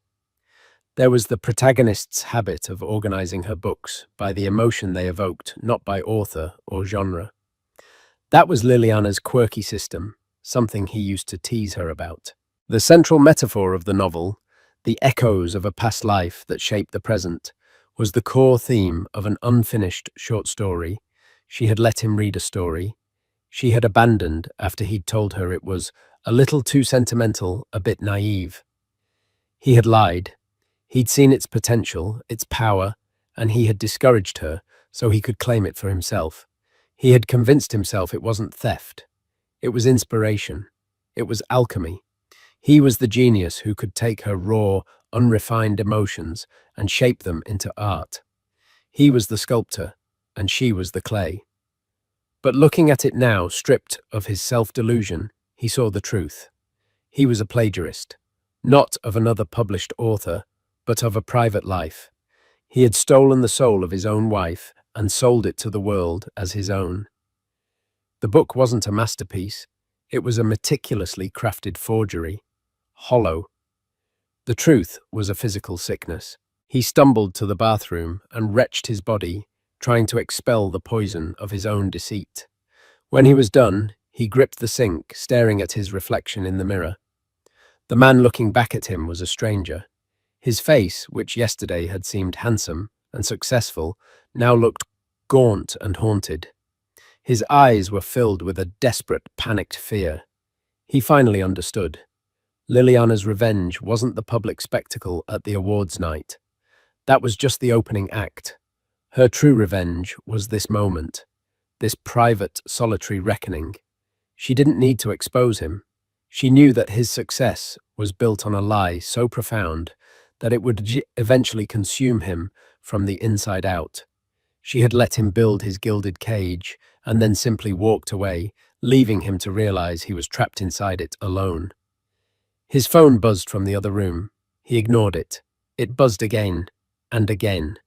There was the protagonist's habit of organizing her books by the emotion they evoked, not by author or genre. That was Liliana's quirky system, something he used to tease her about. The central metaphor of the novel, the echoes of a past life that shaped the present, was the core theme of an unfinished short story. She had let him read a story. She had abandoned after he'd told her it was a little too sentimental, a bit naive. He had lied. He'd seen its potential, its power, and he had discouraged her so he could claim it for himself. He had convinced himself it wasn't theft. It was inspiration. It was alchemy. He was the genius who could take her raw, unrefined emotions and shape them into art. He was the sculptor, and she was the clay. But looking at it now, stripped of his self-delusion, he saw the truth. He was a plagiarist, not of another published author, but of a private life. He had stolen the soul of his own wife and sold it to the world as his own. The book wasn't a masterpiece. It was a meticulously crafted forgery, hollow. The truth was a physical sickness. He stumbled to the bathroom and wrenched his body, trying to expel the poison of his own deceit. When he was done, he gripped the sink, staring at his reflection in the mirror. The man looking back at him was a stranger. His face, which yesterday had seemed handsome and successful, now looked gaunt and haunted. His eyes were filled with a desperate, panicked fear. He finally understood. Liliana's revenge wasn't the public spectacle at the awards night. That was just the opening act. Her true revenge was this moment, this private, solitary reckoning. She didn't need to expose him. She knew that his success was built on a lie so profound that it would eventually consume him from the inside out. She had let him build his gilded cage and then simply walked away, leaving him to realize he was trapped inside it alone. His phone buzzed from the other room. He ignored it. It buzzed again and again.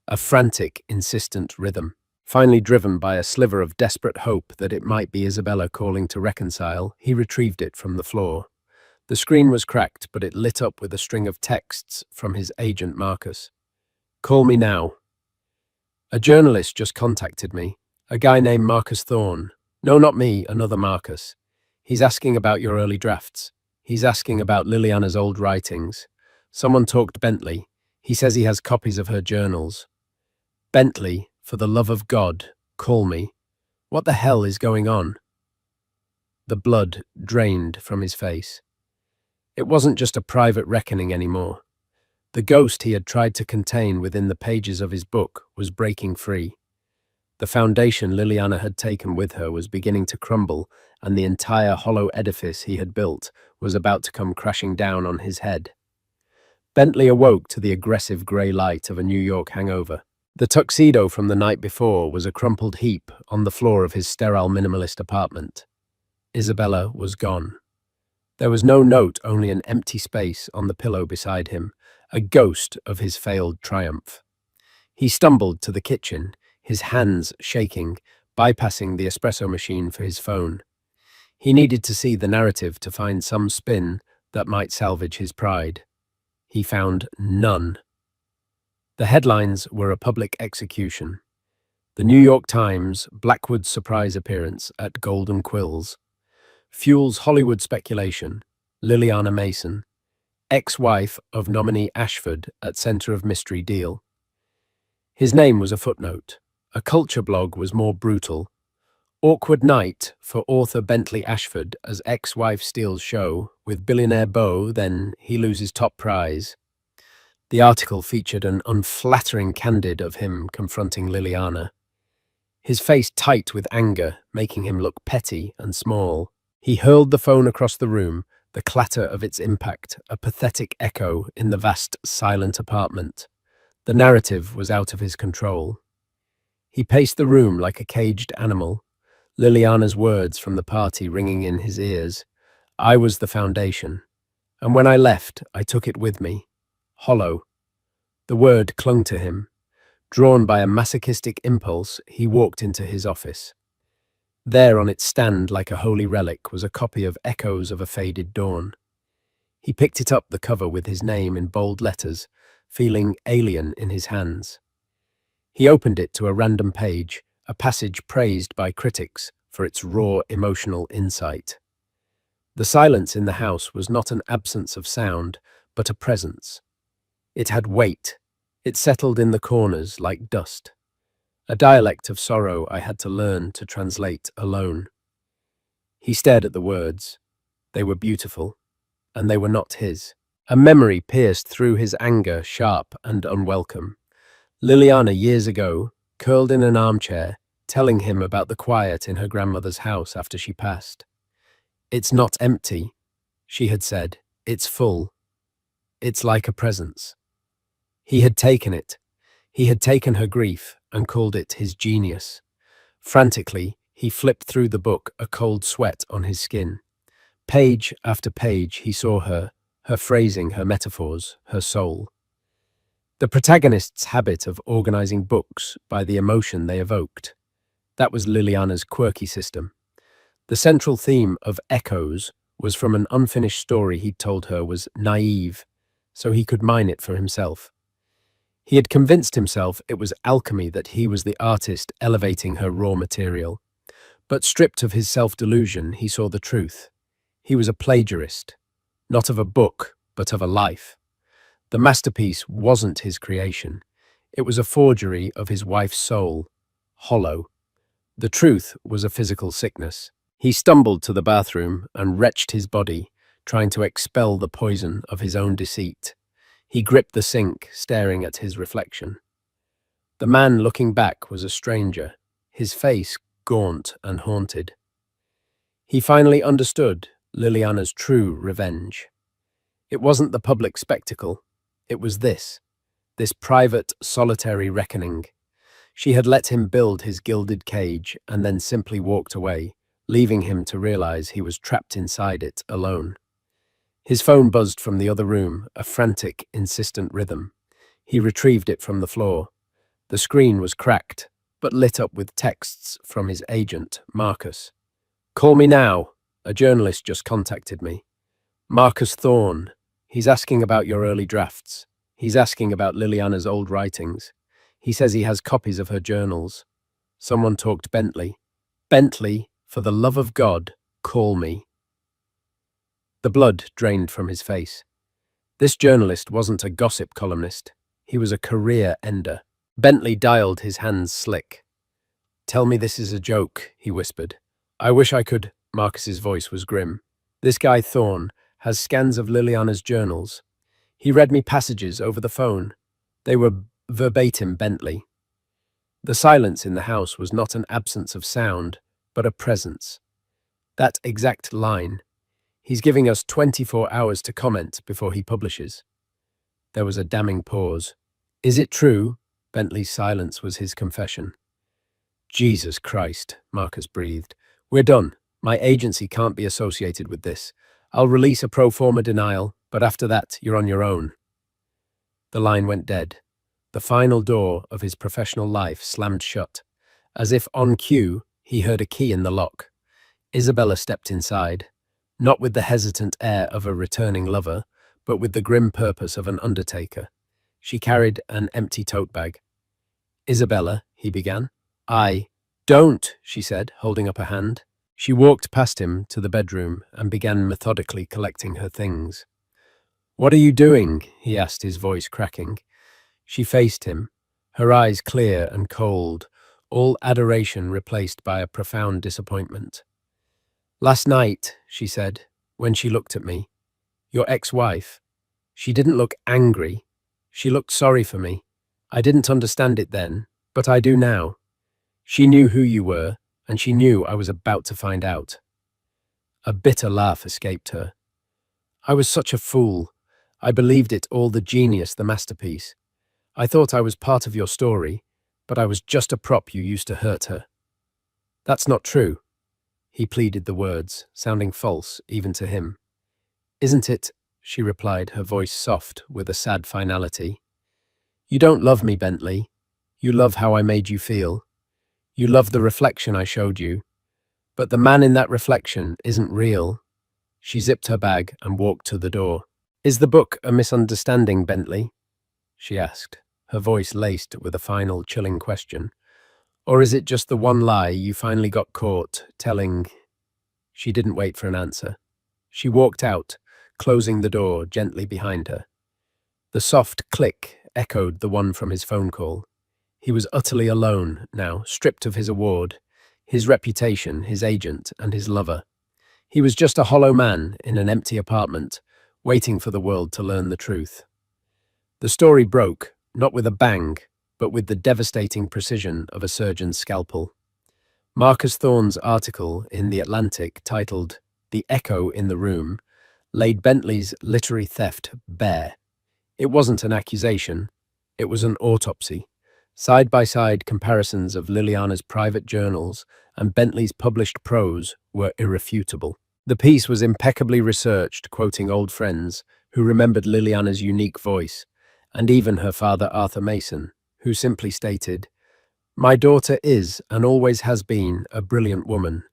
A frantic, insistent rhythm. Finally driven by a sliver of desperate hope that it might be Isabella calling to reconcile, he retrieved it from the floor. The screen was cracked, but it lit up with a string of texts from his agent Marcus. "Call me now. A journalist just contacted me. A guy named Marcus Thorne. No, not me, another Marcus. He's asking about your early drafts. He's asking about Liliana's old writings. Someone talked Bentley. He says he has copies of her journals. Bentley, for the love of God, call me. What the hell is going on?" The blood drained from his face. It wasn't just a private reckoning anymore. The ghost he had tried to contain within the pages of his book was breaking free. The foundation Liliana had taken with her was beginning to crumble, and the entire hollow edifice he had built was about to come crashing down on his head. Bentley awoke to the aggressive grey light of a New York hangover. The tuxedo from the night before was a crumpled heap on the floor of his sterile minimalist apartment. Isabella was gone. There was no note, only an empty space on the pillow beside him, a ghost of his failed triumph. He stumbled to the kitchen, his hands shaking, bypassing the espresso machine for his phone. He needed to see the narrative to find some spin that might salvage his pride. He found none. The headlines were a public execution. The New York Times, Blackwood's surprise appearance at Golden Quills. Fuels Hollywood speculation. Liliana Mason, ex-wife of nominee Ashford at center of mystery deal. His name was a footnote. A culture blog was more brutal. Awkward night for author Bentley Ashford as ex-wife steals show with billionaire beau, then he loses top prize. The article featured an unflattering candid of him confronting Liliana. His face tight with anger, making him look petty and small. He hurled the phone across the room, the clatter of its impact, a pathetic echo in the vast, silent apartment. The narrative was out of his control. He paced the room like a caged animal, Liliana's words from the party ringing in his ears. I was the foundation, and when I left, I took it with me. Hollow. The word clung to him. Drawn by a masochistic impulse, he walked into his office. There on its stand like a holy relic was a copy of Echoes of a Faded Dawn. He picked it up, the cover with his name in bold letters, feeling alien in his hands. He opened it to a random page, a passage praised by critics for its raw emotional insight. The silence in the house was not an absence of sound, but a presence. It had weight. It settled in the corners like dust. A dialect of sorrow I had to learn to translate alone. He stared at the words. They were beautiful, and they were not his. A memory pierced through his anger, sharp and unwelcome. Liliana, years ago, curled in an armchair, telling him about the quiet in her grandmother's house after she passed. It's not empty, she had said. It's full. It's like a presence. He had taken it. He had taken her grief and called it his genius. Frantically, he flipped through the book, a cold sweat on his skin. Page after page, he saw her phrasing, her metaphors, her soul. The protagonist's habit of organizing books by the emotion they evoked. That was Liliana's quirky system. The central theme of Echoes was from an unfinished story he'd told her was naive, so he could mine it for himself. He had convinced himself it was alchemy, that he was the artist elevating her raw material. But stripped of his self-delusion, he saw the truth. He was a plagiarist, not of a book, but of a life. The masterpiece wasn't his creation. It was a forgery of his wife's soul, hollow. The truth was a physical sickness. He stumbled to the bathroom and wrenched his body, trying to expel the poison of his own deceit. He gripped the sink, staring at his reflection. The man looking back was a stranger, his face gaunt and haunted. He finally understood Liliana's true revenge. It wasn't the public spectacle. It was this private, solitary reckoning. She had let him build his gilded cage and then simply walked away, leaving him to realize he was trapped inside it alone. His phone buzzed from the other room, a frantic, insistent rhythm. He retrieved it from the floor. The screen was cracked, but lit up with texts from his agent, Marcus. Call me now. A journalist just contacted me. Marcus Thorne. He's asking about your early drafts. He's asking about Liliana's old writings. He says he has copies of her journals. Someone talked Bentley. Bentley, for the love of God, call me. The blood drained from his face. This journalist wasn't a gossip columnist. He was a career ender. Bentley dialed, his hands slick. Tell me this is a joke, he whispered. I wish I could. Marcus's voice was grim. This guy Thorne has scans of Liliana's journals. He read me passages over the phone. They were verbatim Bentley. The silence in the house was not an absence of sound, but a presence. That exact line. He's giving us 24 hours to comment before he publishes. There was a damning pause. Is it true? Bentley's silence was his confession. Jesus Christ, Marcus breathed. We're done. My agency can't be associated with this. I'll release a pro forma denial, but after that, you're on your own. The line went dead. The final door of his professional life slammed shut, As if on cue, he heard a key in the lock. Isabella stepped inside, not with the hesitant air of a returning lover, but with the grim purpose of an undertaker. She carried an empty tote bag. "Isabella," he began. "Don't," she said, holding up a hand. She walked past him to the bedroom and began methodically collecting her things. "What are you doing?" he asked, his voice cracking. She faced him, her eyes clear and cold, all adoration replaced by a profound disappointment. "Last night," she said, when she looked at me, "your ex-wife, she didn't look angry. She looked sorry for me. I didn't understand it then, but I do now. She knew who you were, and she knew I was about to find out." A bitter laugh escaped her. "I was such a fool. I believed it all, the genius, the masterpiece. I thought I was part of your story, but I was just a prop you used to hurt her." "That's not true." He pleaded the words, sounding false even to him. "Isn't it?" she replied, her voice soft with a sad finality. "You don't love me, Bentley. You love how I made you feel. You love the reflection I showed you. But the man in that reflection isn't real." She zipped her bag and walked to the door. "Is the book a misunderstanding, Bentley?" she asked, her voice laced with a final chilling question. "Or is it just the one lie you finally got caught telling?" She didn't wait for an answer. She walked out, closing the door gently behind her. The soft click echoed the one from his phone call. He was utterly alone now, stripped of his award, his reputation, his agent, and his lover. He was just a hollow man in an empty apartment, waiting for the world to learn the truth. The story broke, not with a bang, but with the devastating precision of a surgeon's scalpel. Marcus Thorne's article in The Atlantic, titled "The Echo in the Room," laid Bentley's literary theft bare. It wasn't an accusation, it was an autopsy. Side-by-side comparisons of Liliana's private journals and Bentley's published prose were irrefutable. The piece was impeccably researched, quoting old friends who remembered Liliana's unique voice, and even her father Arthur Mason, who simply stated, "My daughter is, and always has been, a brilliant woman.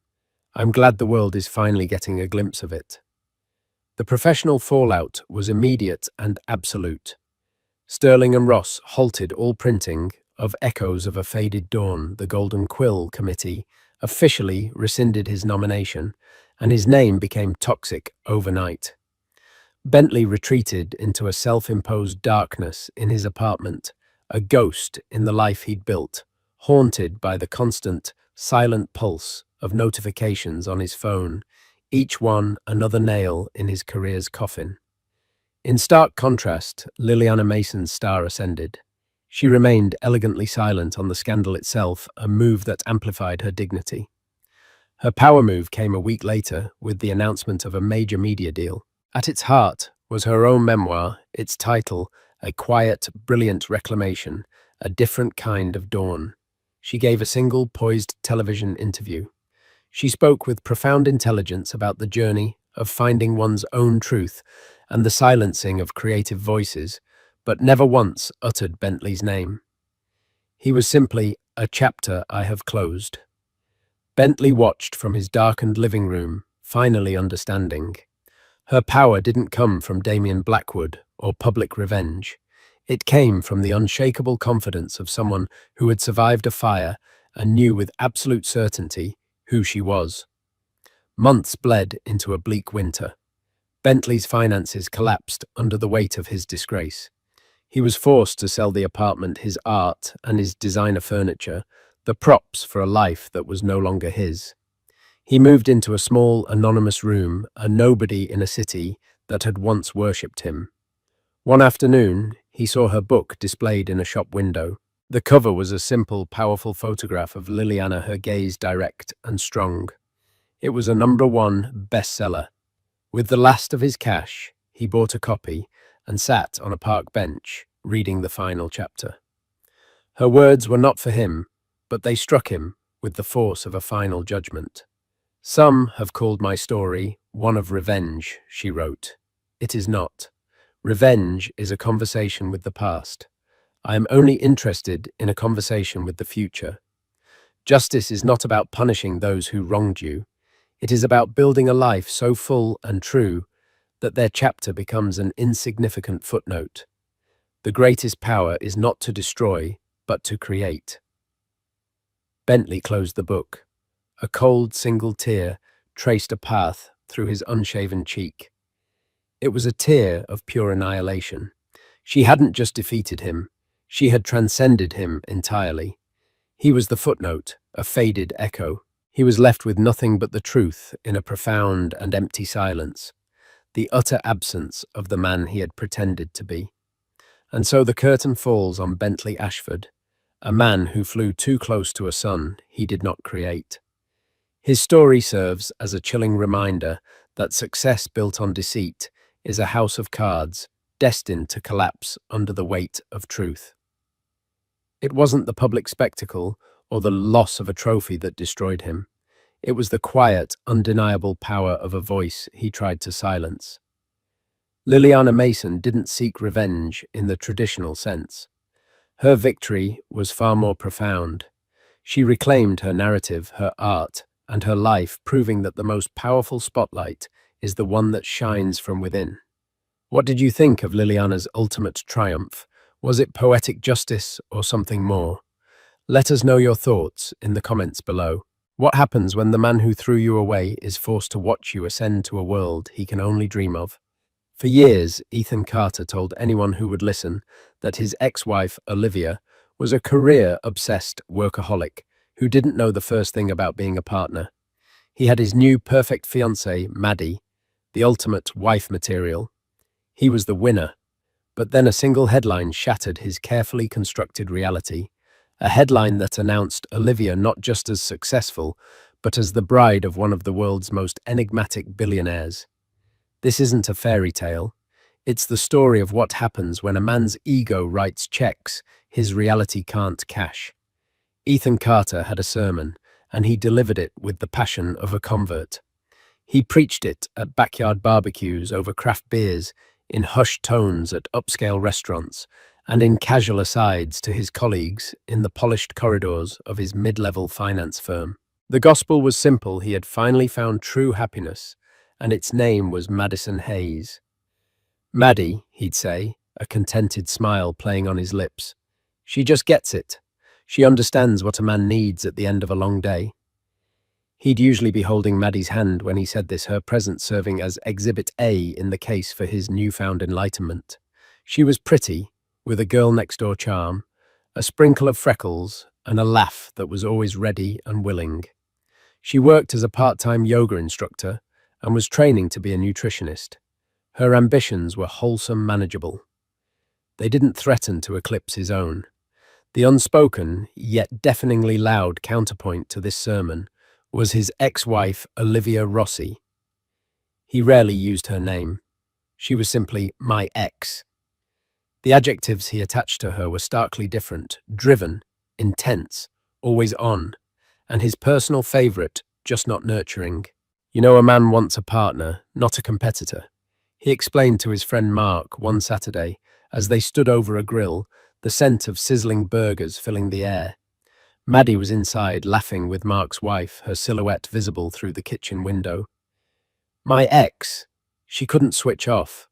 I'm glad the world is finally getting a glimpse of it." The professional fallout was immediate and absolute. Sterling and Ross halted all printing of Echoes of a Faded Dawn. The Golden Quill Committee officially rescinded his nomination, and his name became toxic overnight. Bentley retreated into a self-imposed darkness in his apartment, a ghost in the life he'd built, haunted by the constant, silent pulse of notifications on his phone, each one another nail in his career's coffin. In stark contrast, Liliana Mason's star ascended. She remained elegantly silent on the scandal itself, a move that amplified her dignity. Her power move came a week later with the announcement of a major media deal. At its heart was her own memoir, its title, A Quiet, Brilliant Reclamation, A Different Kind of Dawn. She gave a single, poised television interview. She spoke with profound intelligence about the journey of finding one's own truth and the silencing of creative voices, but never once uttered Bentley's name. He was simply a chapter I have closed. Bentley watched from his darkened living room, finally understanding. Her power didn't come from Damian Blackwood or public revenge. It came from the unshakable confidence of someone who had survived a fire and knew with absolute certainty who she was. Months bled into a bleak winter. Bentley's finances collapsed under the weight of his disgrace. He was forced to sell the apartment, his art, and his designer furniture, the props for a life that was no longer his. He moved into a small, anonymous room, a nobody in a city that had once worshipped him. One afternoon, he saw her book displayed in a shop window. The cover was a simple, powerful photograph of Liliana, her gaze direct and strong. It was a #1 bestseller. With the last of his cash, he bought a copy and sat on a park bench, reading the final chapter. Her words were not for him, but they struck him with the force of a final judgment. "Some have called my story one of revenge," she wrote. "It is not. Revenge is a conversation with the past. I am only interested in a conversation with the future. Justice is not about punishing those who wronged you. It is about building a life so full and true that their chapter becomes an insignificant footnote. The greatest power is not to destroy, but to create. Bentley closed the book. A cold single tear traced a path through his unshaven cheek. It was a tear of pure annihilation. She hadn't just defeated him, she had transcended him entirely. He was the footnote, a faded echo. He was left with nothing but the truth in a profound and empty silence, the utter absence of the man he had pretended to be. And so the curtain falls on Bentley Ashford, a man who flew too close to a sun he did not create. His story serves as a chilling reminder that success built on deceit is a house of cards destined to collapse under the weight of truth. It wasn't the public spectacle or the loss of a trophy that destroyed him. It was the quiet, undeniable power of a voice he tried to silence. Liliana Mason didn't seek revenge in the traditional sense. Her victory was far more profound. She reclaimed her narrative, her art, and her life, proving that the most powerful spotlight is the one that shines from within. What did you think of Liliana's ultimate triumph? Was it poetic justice or something more? Let us know your thoughts in the comments below. What happens when the man who threw you away is forced to watch you ascend to a world he can only dream of? For years, Ethan Carter told anyone who would listen that his ex-wife, Olivia, was a career-obsessed workaholic who didn't know the first thing about being a partner. He had his new perfect fiancée, Maddie, the ultimate wife material. He was the winner. But then a single headline shattered his carefully constructed reality, a headline that announced Olivia not just as successful, but as the bride of one of the world's most enigmatic billionaires. This isn't a fairy tale. It's the story of what happens when a man's ego writes checks his reality can't cash. Ethan Carter had a sermon, and he delivered it with the passion of a convert. He preached it at backyard barbecues over craft beers, in hushed tones at upscale restaurants, and in casual asides to his colleagues in the polished corridors of his mid-level finance firm. The gospel was simple. He had finally found true happiness, and its name was Madison Hayes. Maddie, he'd say, a contented smile playing on his lips. She just gets it. She understands what a man needs at the end of a long day. He'd usually be holding Maddie's hand when he said this, her presence serving as Exhibit A in the case for his newfound enlightenment. She was pretty, with a girl-next-door charm, a sprinkle of freckles, and a laugh that was always ready and willing. She worked as a part-time yoga instructor and was training to be a nutritionist. Her ambitions were wholesome, manageable. They didn't threaten to eclipse his own. The unspoken, yet deafeningly loud counterpoint to this sermon was his ex-wife, Olivia Rossi. He rarely used her name. She was simply my ex. The adjectives he attached to her were starkly different: driven, intense, always on, and his personal favorite, just not nurturing. You know, a man wants a partner, not a competitor. He explained to his friend Mark one Saturday as they stood over a grill, the scent of sizzling burgers filling the air. Maddie was inside, laughing with Mark's wife, her silhouette visible through the kitchen window. My ex, she couldn't switch off.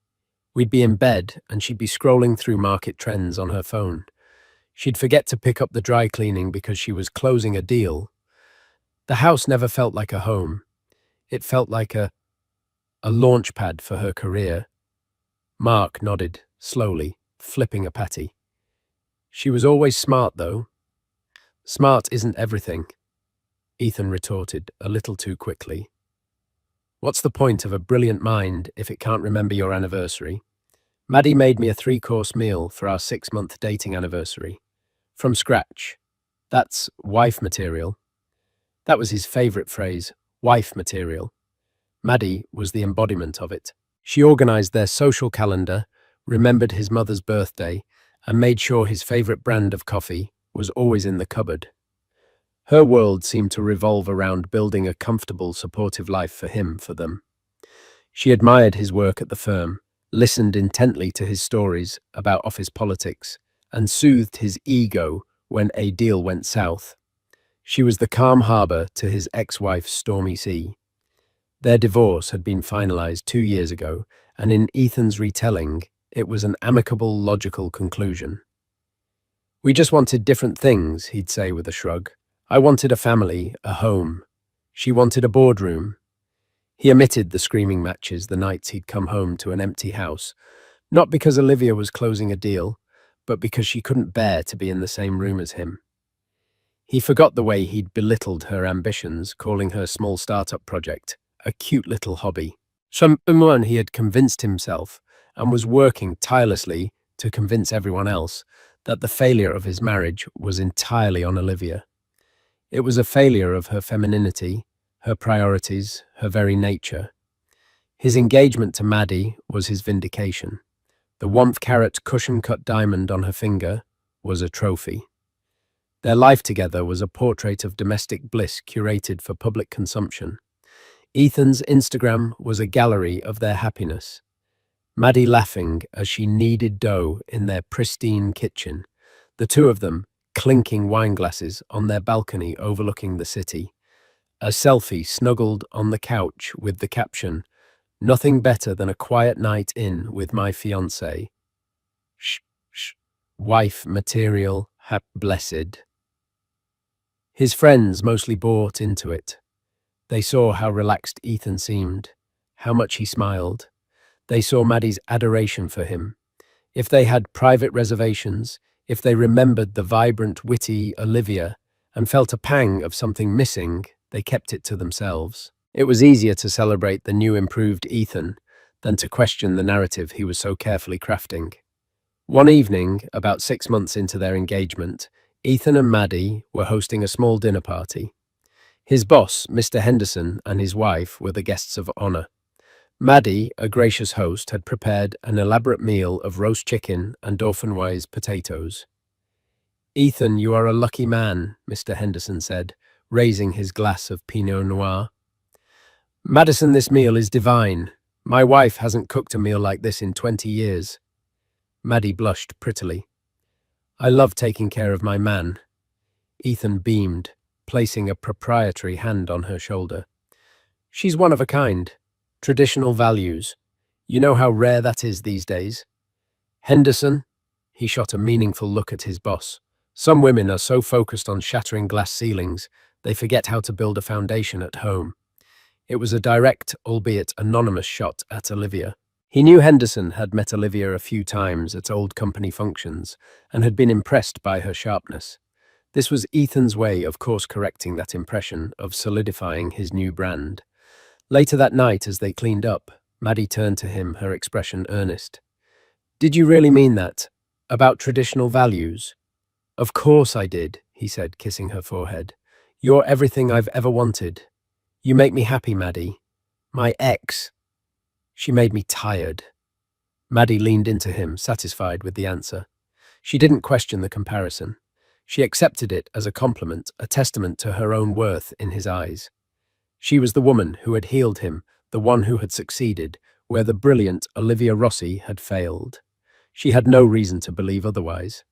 We'd be in bed, and she'd be scrolling through market trends on her phone. She'd forget to pick up the dry cleaning because she was closing a deal. The house never felt like a home. It felt like a launch pad for her career. Mark nodded, slowly, flipping a patty. She was always smart, though. Smart isn't everything, Ethan retorted, a little too quickly. What's the point of a brilliant mind if it can't remember your anniversary? Maddie made me a 3-course meal for our 6-month dating anniversary. From scratch. That's wife material. That was his favorite phrase, wife material. Maddie was the embodiment of it. She organized their social calendar, remembered his mother's birthday, and made sure his favorite brand of coffee was always in the cupboard. Her world seemed to revolve around building a comfortable, supportive life for him, for them. She admired his work at the firm, listened intently to his stories about office politics, and soothed his ego when a deal went south. She was the calm harbor to his ex-wife's stormy sea. Their divorce had been finalized 2 years ago, and in Ethan's retelling, it was an amicable, logical conclusion. We just wanted different things, he'd say with a shrug. I wanted a family, a home. She wanted a boardroom. He omitted the screaming matches the nights he'd come home to an empty house, not because Olivia was closing a deal, but because she couldn't bear to be in the same room as him. He forgot the way he'd belittled her ambitions, calling her small startup project a cute little hobby. Someone he had convinced himself, and was working tirelessly to convince everyone else, that the failure of his marriage was entirely on Olivia. It was a failure of her femininity, her priorities, her very nature. His engagement to Maddie was his vindication. The 1-carat cushion-cut diamond on her finger was a trophy. Their life together was a portrait of domestic bliss curated for public consumption. Ethan's Instagram was a gallery of their happiness. Maddie laughing as she kneaded dough in their pristine kitchen, the two of them clinking wine glasses on their balcony overlooking the city. A selfie snuggled on the couch with the caption, "Nothing better than a quiet night in with my fiancé. Wife material, blessed." His friends mostly bought into it. They saw how relaxed Ethan seemed, how much he smiled. They saw Maddie's adoration for him. If they had private reservations, if they remembered the vibrant, witty Olivia and felt a pang of something missing, they kept it to themselves. It was easier to celebrate the new improved Ethan than to question the narrative he was so carefully crafting. One evening, about 6 months into their engagement, Ethan and Maddie were hosting a small dinner party. His boss, Mr. Henderson, and his wife were the guests of honor. Maddie, a gracious host, had prepared an elaborate meal of roast chicken and Dauphinoise potatoes. "Ethan, you are a lucky man," Mr. Henderson said, raising his glass of Pinot Noir. "Madison, this meal is divine. My wife hasn't cooked a meal like this in 20 years. Maddie blushed prettily. "I love taking care of my man." Ethan beamed, placing a proprietary hand on her shoulder. "She's one of a kind. Traditional values. You know how rare that is these days." "Henderson," he shot a meaningful look at his boss. "Some women are so focused on shattering glass ceilings, they forget how to build a foundation at home." It was a direct, albeit anonymous shot at Olivia. He knew Henderson had met Olivia a few times at old company functions and had been impressed by her sharpness. This was Ethan's way of course-correcting that impression, of solidifying his new brand. Later that night, as they cleaned up, Maddie turned to him, her expression earnest. "Did you really mean that? About traditional values?" "Of course I did," he said, kissing her forehead. "You're everything I've ever wanted. You make me happy, Maddie. My ex. She made me tired." Maddie leaned into him, satisfied with the answer. She didn't question the comparison. She accepted it as a compliment, a testament to her own worth in his eyes. She was the woman who had healed him, the one who had succeeded, where the brilliant Olivia Rossi had failed. She had no reason to believe otherwise.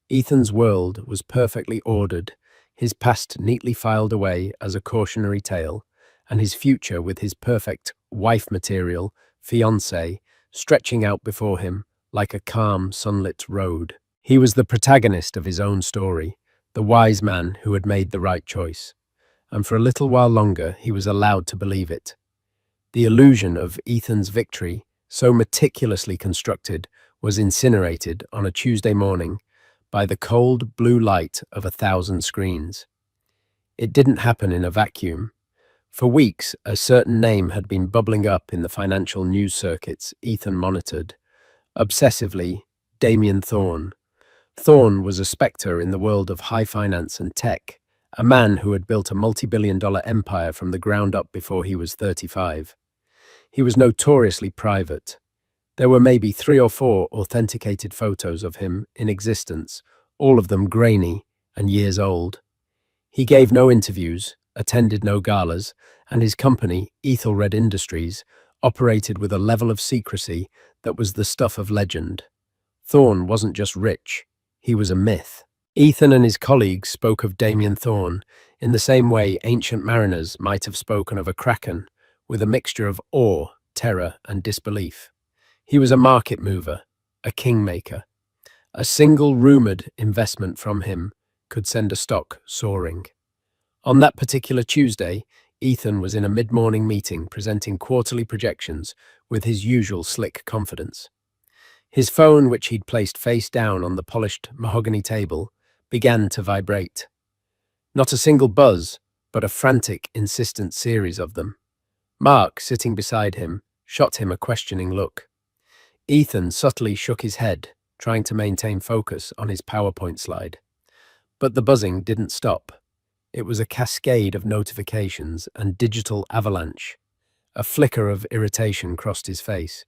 Ethan's world was perfectly ordered, his past neatly filed away as a cautionary tale, and his future with his perfect wife material, fiancé, stretching out before him like a calm, sunlit road. He was the protagonist of his own story, the wise man who had made the right choice. And for a little while longer, he was allowed to believe it. The illusion of Ethan's victory, so meticulously constructed, was incinerated on a Tuesday morning by the cold blue light of 1,000 screens. It didn't happen in a vacuum. For weeks, a certain name had been bubbling up in the financial news circuits Ethan monitored. Obsessively, Damien Thorne. Thorne was a spectre in the world of high finance and tech, a man who had built a multi-billion-dollar empire from the ground up before he was 35. He was notoriously private. There were maybe 3 or 4 authenticated photos of him in existence, all of them grainy and years old. He gave no interviews, attended no galas, and his company, Ethelred Industries, operated with a level of secrecy that was the stuff of legend. Thorne wasn't just rich, he was a myth. Ethan and his colleagues spoke of Damien Thorne in the same way ancient mariners might have spoken of a kraken, with a mixture of awe, terror, and disbelief. He was a market mover, a kingmaker. A single rumoured investment from him could send a stock soaring. On that particular Tuesday, Ethan was in a mid-morning meeting presenting quarterly projections with his usual slick confidence. His phone, which he'd placed face down on the polished mahogany table, began to vibrate. Not a single buzz, but a frantic, insistent series of them. Mark, sitting beside him, shot him a questioning look. Ethan subtly shook his head, trying to maintain focus on his PowerPoint slide. But the buzzing didn't stop. It was a cascade of notifications and digital avalanche. A flicker of irritation crossed his face.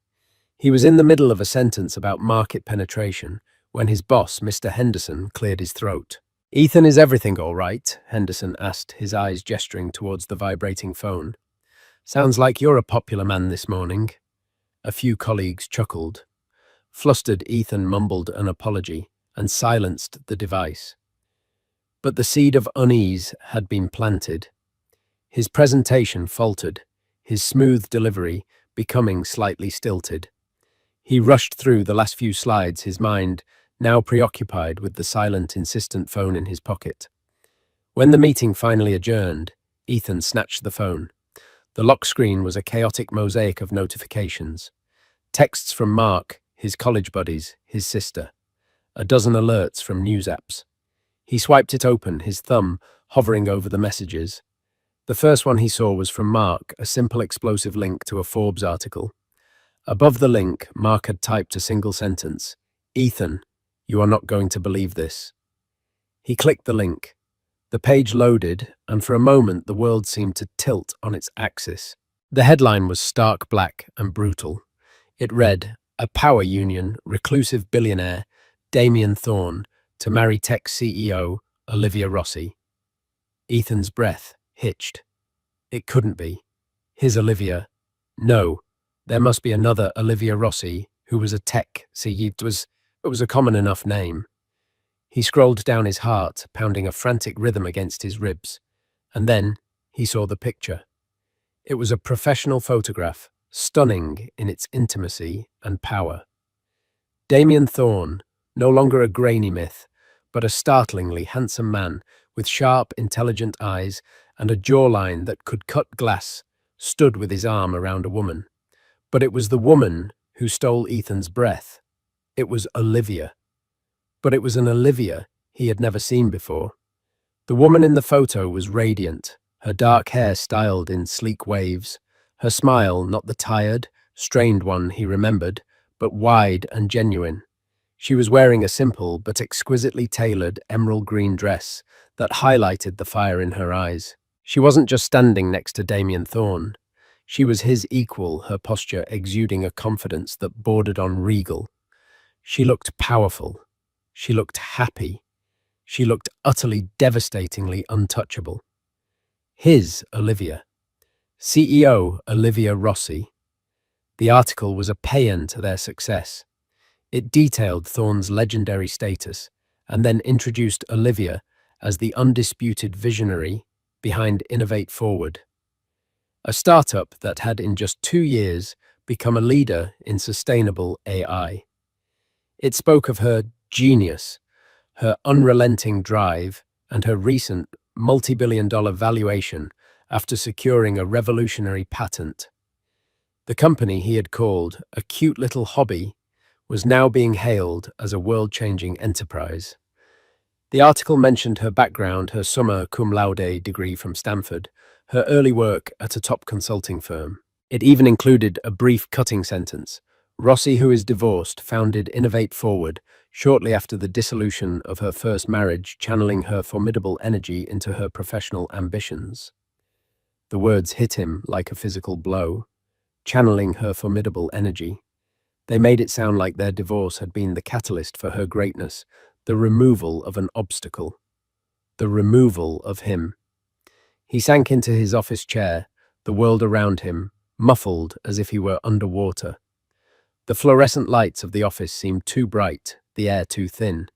He was in the middle of a sentence about market penetration when his boss, Mr. Henderson, cleared his throat. "Ethan, is everything all right?" Henderson asked, his eyes gesturing towards the vibrating phone. "Sounds like you're a popular man this morning." A few colleagues chuckled. Flustered, Ethan mumbled an apology and silenced the device. But the seed of unease had been planted. His presentation faltered, his smooth delivery becoming slightly stilted. He rushed through the last few slides, his mind now preoccupied with the silent, insistent phone in his pocket. When the meeting finally adjourned, Ethan snatched the phone. The lock screen was a chaotic mosaic of notifications. Texts from Mark, his college buddies, his sister. A dozen alerts from news apps. He swiped it open, his thumb hovering over the messages. The first one he saw was from Mark, a simple explosive link to a Forbes article. Above the link, Mark had typed a single sentence. "Ethan, you are not going to believe this." He clicked the link. The page loaded, and for a moment the world seemed to tilt on its axis. The headline was stark black and brutal. It read, "A power union, reclusive billionaire, Damien Thorne, to marry tech CEO, Olivia Rossi." Ethan's breath hitched. It couldn't be. His Olivia. No, there must be another Olivia Rossi, who was a tech CEO. It was a common enough name. He scrolled down his heart, pounding a frantic rhythm against his ribs. And then he saw the picture. It was a professional photograph, stunning in its intimacy and power. Damien Thorne, no longer a grainy myth, but a startlingly handsome man with sharp, intelligent eyes and a jawline that could cut glass, stood with his arm around a woman. But it was the woman who stole Ethan's breath. It was Olivia. But it was an Olivia he had never seen before. The woman in the photo was radiant, her dark hair styled in sleek waves, her smile not the tired, strained one he remembered, but wide and genuine. She was wearing a simple but exquisitely tailored emerald green dress that highlighted the fire in her eyes. She wasn't just standing next to Damien Thorne. She was his equal, her posture exuding a confidence that bordered on regal. She looked powerful. She looked happy. She looked utterly, devastatingly untouchable. His Olivia. CEO Olivia Rossi. The article was a paean to their success. It detailed Thorne's legendary status and then introduced Olivia as the undisputed visionary behind Innovate Forward, a startup that had in just 2 years become a leader in sustainable AI. It spoke of her genius, her unrelenting drive, and her recent multi-billion-dollar valuation after securing a revolutionary patent. The company he had called a cute little hobby was now being hailed as a world-changing enterprise. The article mentioned her background, her summa cum laude degree from Stanford, her early work at a top consulting firm. It even included a brief cutting sentence. Rossi, who is divorced, founded Innovate Forward shortly after the dissolution of her first marriage, channeling her formidable energy into her professional ambitions. The words hit him like a physical blow. Channeling her formidable energy. They made it sound like their divorce had been the catalyst for her greatness, the removal of an obstacle, the removal of him. He sank into his office chair, the world around him, muffled as if he were underwater. The fluorescent lights of the office seemed too bright, the air too thin.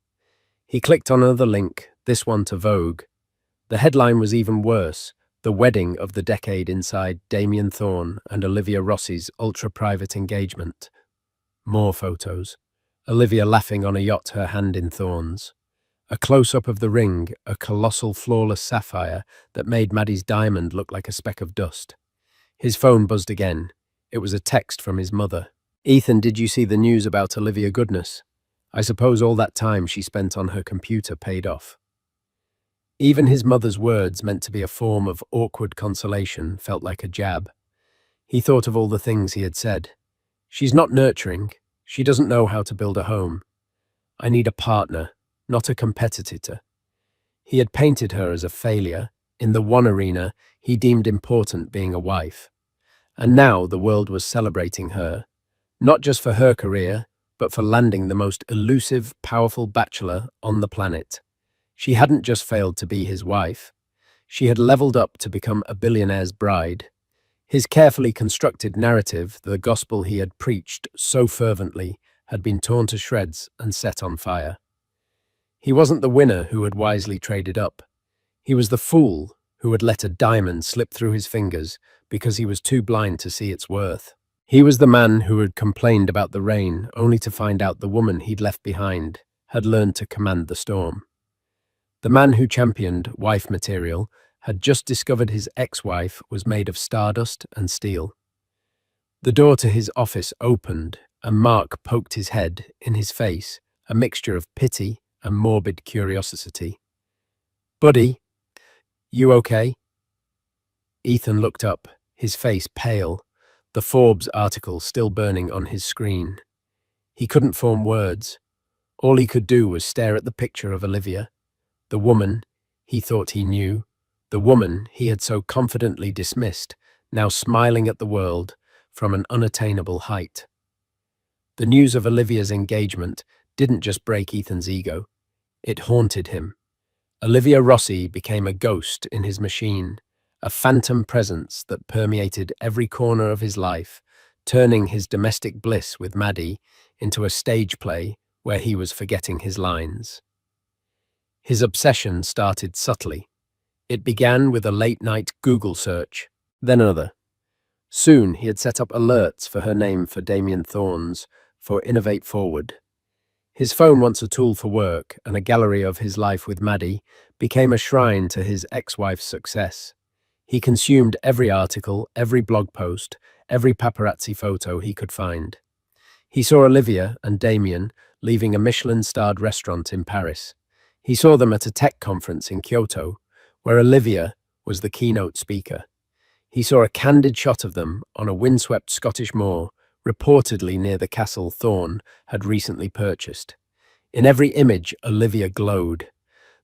He clicked on another link, this one to Vogue. The headline was even worse: the wedding of the decade inside Damien Thorne and Olivia Rossi's ultra-private engagement. More photos. Olivia laughing on a yacht, her hand in Thorne's. A close-up of the ring, a colossal flawless sapphire that made Maddie's diamond look like a speck of dust. His phone buzzed again. It was a text from his mother. "Ethan, did you see the news about Olivia Goodness? I suppose all that time she spent on her computer paid off." Even his mother's words, meant to be a form of awkward consolation, felt like a jab. He thought of all the things he had said. "She's not nurturing. She doesn't know how to build a home. I need a partner, not a competitor." He had painted her as a failure in the one arena he deemed important, being a wife. And now the world was celebrating her, not just for her career, but for landing the most elusive, powerful bachelor on the planet. She hadn't just failed to be his wife. She had leveled up to become a billionaire's bride. His carefully constructed narrative, the gospel he had preached so fervently, had been torn to shreds and set on fire. He wasn't the winner who had wisely traded up. He was the fool who had let a diamond slip through his fingers because he was too blind to see its worth. He was the man who had complained about the rain, only to find out the woman he'd left behind had learned to command the storm. The man who championed wife material had just discovered his ex-wife was made of stardust and steel. The door to his office opened, and Mark poked his head in his face, a mixture of pity and morbid curiosity. "Buddy, you okay?" Ethan looked up, his face pale, the Forbes article still burning on his screen. He couldn't form words. All he could do was stare at the picture of Olivia, the woman he thought he knew, the woman he had so confidently dismissed, now smiling at the world from an unattainable height. The news of Olivia's engagement didn't just break Ethan's ego, it haunted him. Olivia Rossi became a ghost in his machine, a phantom presence that permeated every corner of his life, turning his domestic bliss with Maddie into a stage play where he was forgetting his lines. His obsession started subtly. It began with a late-night Google search, then another. Soon he had set up alerts for her name for Damien Thorne's, for Innovate Forward. His phone, once a tool for work and a gallery of his life with Maddie, became a shrine to his ex-wife's success. He consumed every article, every blog post, every paparazzi photo he could find. He saw Olivia and Damien leaving a Michelin-starred restaurant in Paris. He saw them at a tech conference in Kyoto, where Olivia was the keynote speaker. He saw a candid shot of them on a windswept Scottish moor, reportedly near the castle Thorne had recently purchased. In every image, Olivia glowed.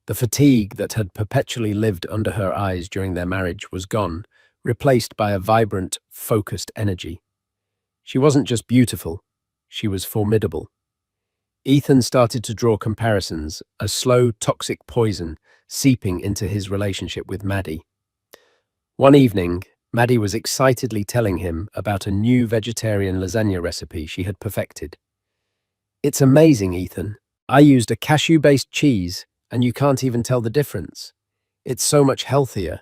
The fatigue that had perpetually lived under her eyes during their marriage was gone, replaced by a vibrant, focused energy. She wasn't just beautiful, she was formidable. Ethan started to draw comparisons, a slow, toxic poison seeping into his relationship with Maddie. One evening, Maddie was excitedly telling him about a new vegetarian lasagna recipe she had perfected. "It's amazing, Ethan. I used a cashew-based cheese, and you can't even tell the difference. It's so much healthier,"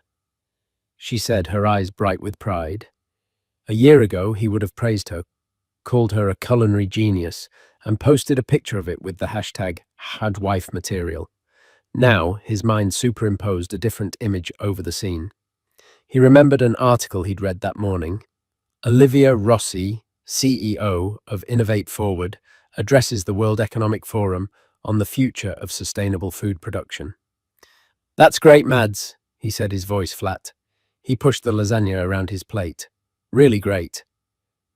she said, her eyes bright with pride. A year ago, he would have praised her, called her a culinary genius, and posted a picture of it with the hashtag #HadWifeMaterial. Now, his mind superimposed a different image over the scene. He remembered an article he'd read that morning. Olivia Rossi, CEO of Innovate Forward, addresses the World Economic Forum on the future of sustainable food production. "That's great, Mads," he said, his voice flat. He pushed the lasagna around his plate. "Really great."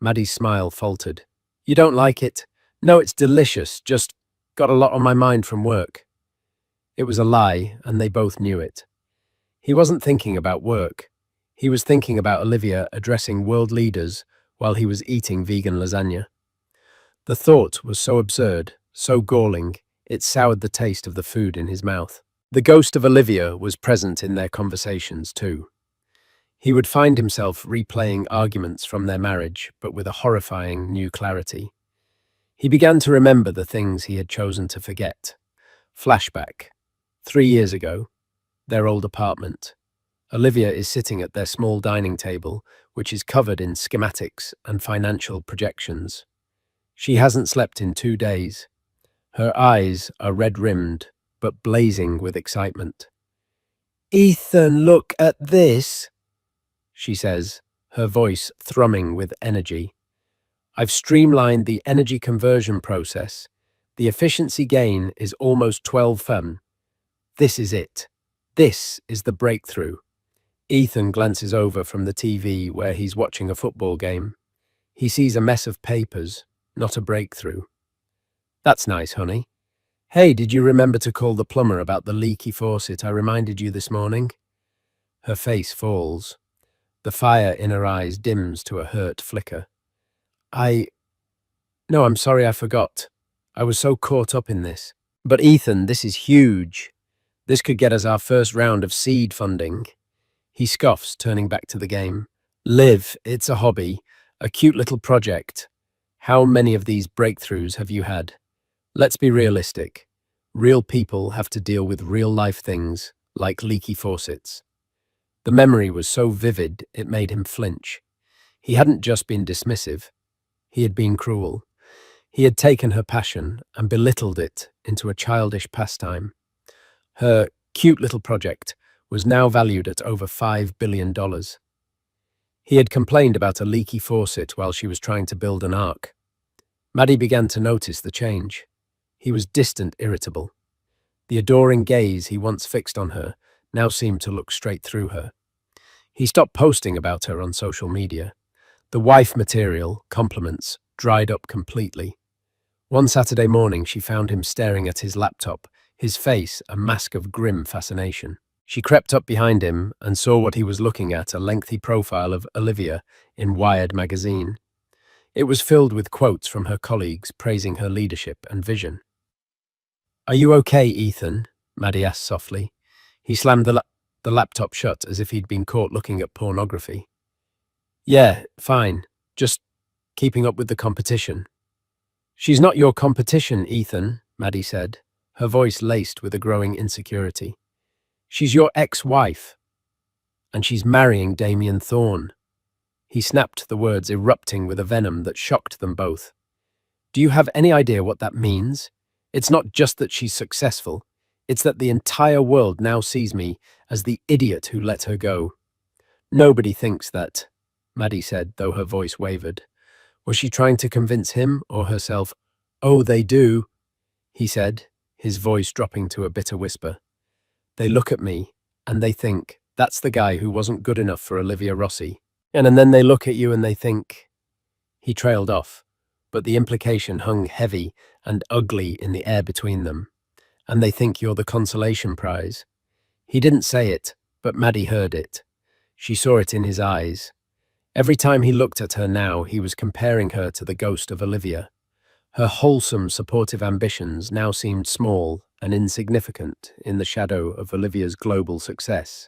Maddie's smile faltered. "You don't like it?" "No, it's delicious, just got a lot on my mind from work." It was a lie, and they both knew it. He wasn't thinking about work. He was thinking about Olivia addressing world leaders while he was eating vegan lasagna. The thought was so absurd, so galling, it soured the taste of the food in his mouth. The ghost of Olivia was present in their conversations too. He would find himself replaying arguments from their marriage, but with a horrifying new clarity. He began to remember the things he had chosen to forget. Flashback. 3 years ago, their old apartment. Olivia is sitting at their small dining table, which is covered in schematics and financial projections. She hasn't slept in 2 days. Her eyes are red-rimmed, but blazing with excitement. "Ethan, look at this," she says, her voice thrumming with energy. "I've streamlined the energy conversion process. The efficiency gain is almost 12 This is it. This is the breakthrough." Ethan glances over from the TV where he's watching a football game. He sees a mess of papers, not a breakthrough. "That's nice, honey. Hey, did you remember to call the plumber about the leaky faucet I reminded you this morning?" Her face falls. The fire in her eyes dims to a hurt flicker. No, I'm sorry, I forgot. I was so caught up in this." "But Ethan, this is huge. This could get us our first round of seed funding." He scoffs, turning back to the game. "Liv, it's a hobby, a cute little project. How many of these breakthroughs have you had? Let's be realistic. Real people have to deal with real-life things, like leaky faucets." The memory was so vivid it made him flinch. He hadn't just been dismissive. He had been cruel. He had taken her passion and belittled it into a childish pastime. Her cute little project was now valued at over $5 billion. He had complained about a leaky faucet while she was trying to build an ark. Maddie began to notice the change. He was distant, irritable. The adoring gaze he once fixed on her now seemed to look straight through her. He stopped posting about her on social media. The wife material, compliments, dried up completely. One Saturday morning, she found him staring at his laptop, his face a mask of grim fascination. She crept up behind him and saw what he was looking at, a lengthy profile of Olivia in Wired magazine. It was filled with quotes from her colleagues praising her leadership and vision. "Are you okay, Ethan?" Maddie asked softly. He slammed the laptop shut as if he'd been caught looking at pornography. "Yeah, fine. Just keeping up with the competition." "She's not your competition, Ethan," Maddie said, her voice laced with a growing insecurity. "She's your ex-wife, and she's marrying Damien Thorne." He snapped the words, erupting with a venom that shocked them both. "Do you have any idea what that means? It's not just that she's successful, it's that the entire world now sees me as the idiot who let her go." "Nobody thinks that," Maddie said, though her voice wavered. Was she trying to convince him or herself? "Oh, they do," he said, his voice dropping to a bitter whisper. "They look at me, and they think, that's the guy who wasn't good enough for Olivia Rossi. And then they look at you and they think—" He trailed off, but the implication hung heavy and ugly in the air between them. "And they think you're the consolation prize." He didn't say it, but Maddie heard it. She saw it in his eyes. Every time he looked at her now, he was comparing her to the ghost of Olivia. Her wholesome, supportive ambitions now seemed small and insignificant in the shadow of Olivia's global success.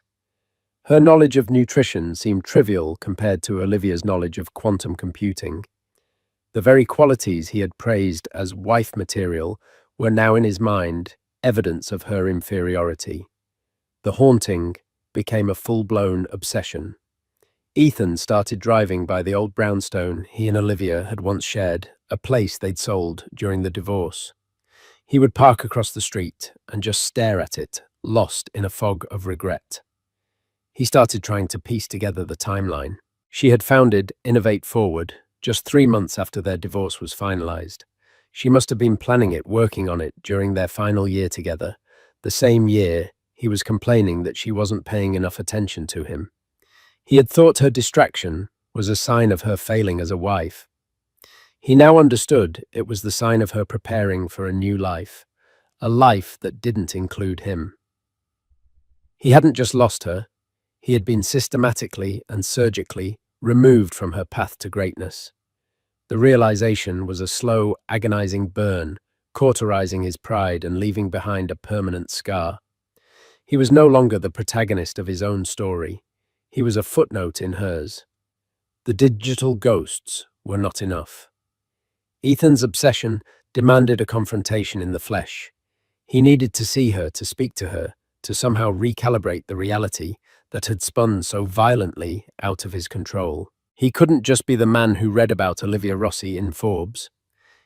Her knowledge of nutrition seemed trivial compared to Olivia's knowledge of quantum computing. The very qualities he had praised as wife material were now in his mind evidence of her inferiority. The haunting became a full-blown obsession. Ethan started driving by the old brownstone he and Olivia had once shared, a place they'd sold during the divorce. He would park across the street and just stare at it, lost in a fog of regret. He started trying to piece together the timeline. She had founded Innovate Forward just 3 months after their divorce was finalized. She must have been planning it, working on it during their final year together, the same year he was complaining that she wasn't paying enough attention to him. He had thought her distraction was a sign of her failing as a wife. He now understood it was the sign of her preparing for a new life, a life that didn't include him. He hadn't just lost her, he had been systematically and surgically removed from her path to greatness. The realization was a slow, agonizing burn, cauterizing his pride and leaving behind a permanent scar. He was no longer the protagonist of his own story. He was a footnote in hers. The digital ghosts were not enough. Ethan's obsession demanded a confrontation in the flesh. He needed to see her, to speak to her, to somehow recalibrate the reality that had spun so violently out of his control. He couldn't just be the man who read about Olivia Rossi in Forbes.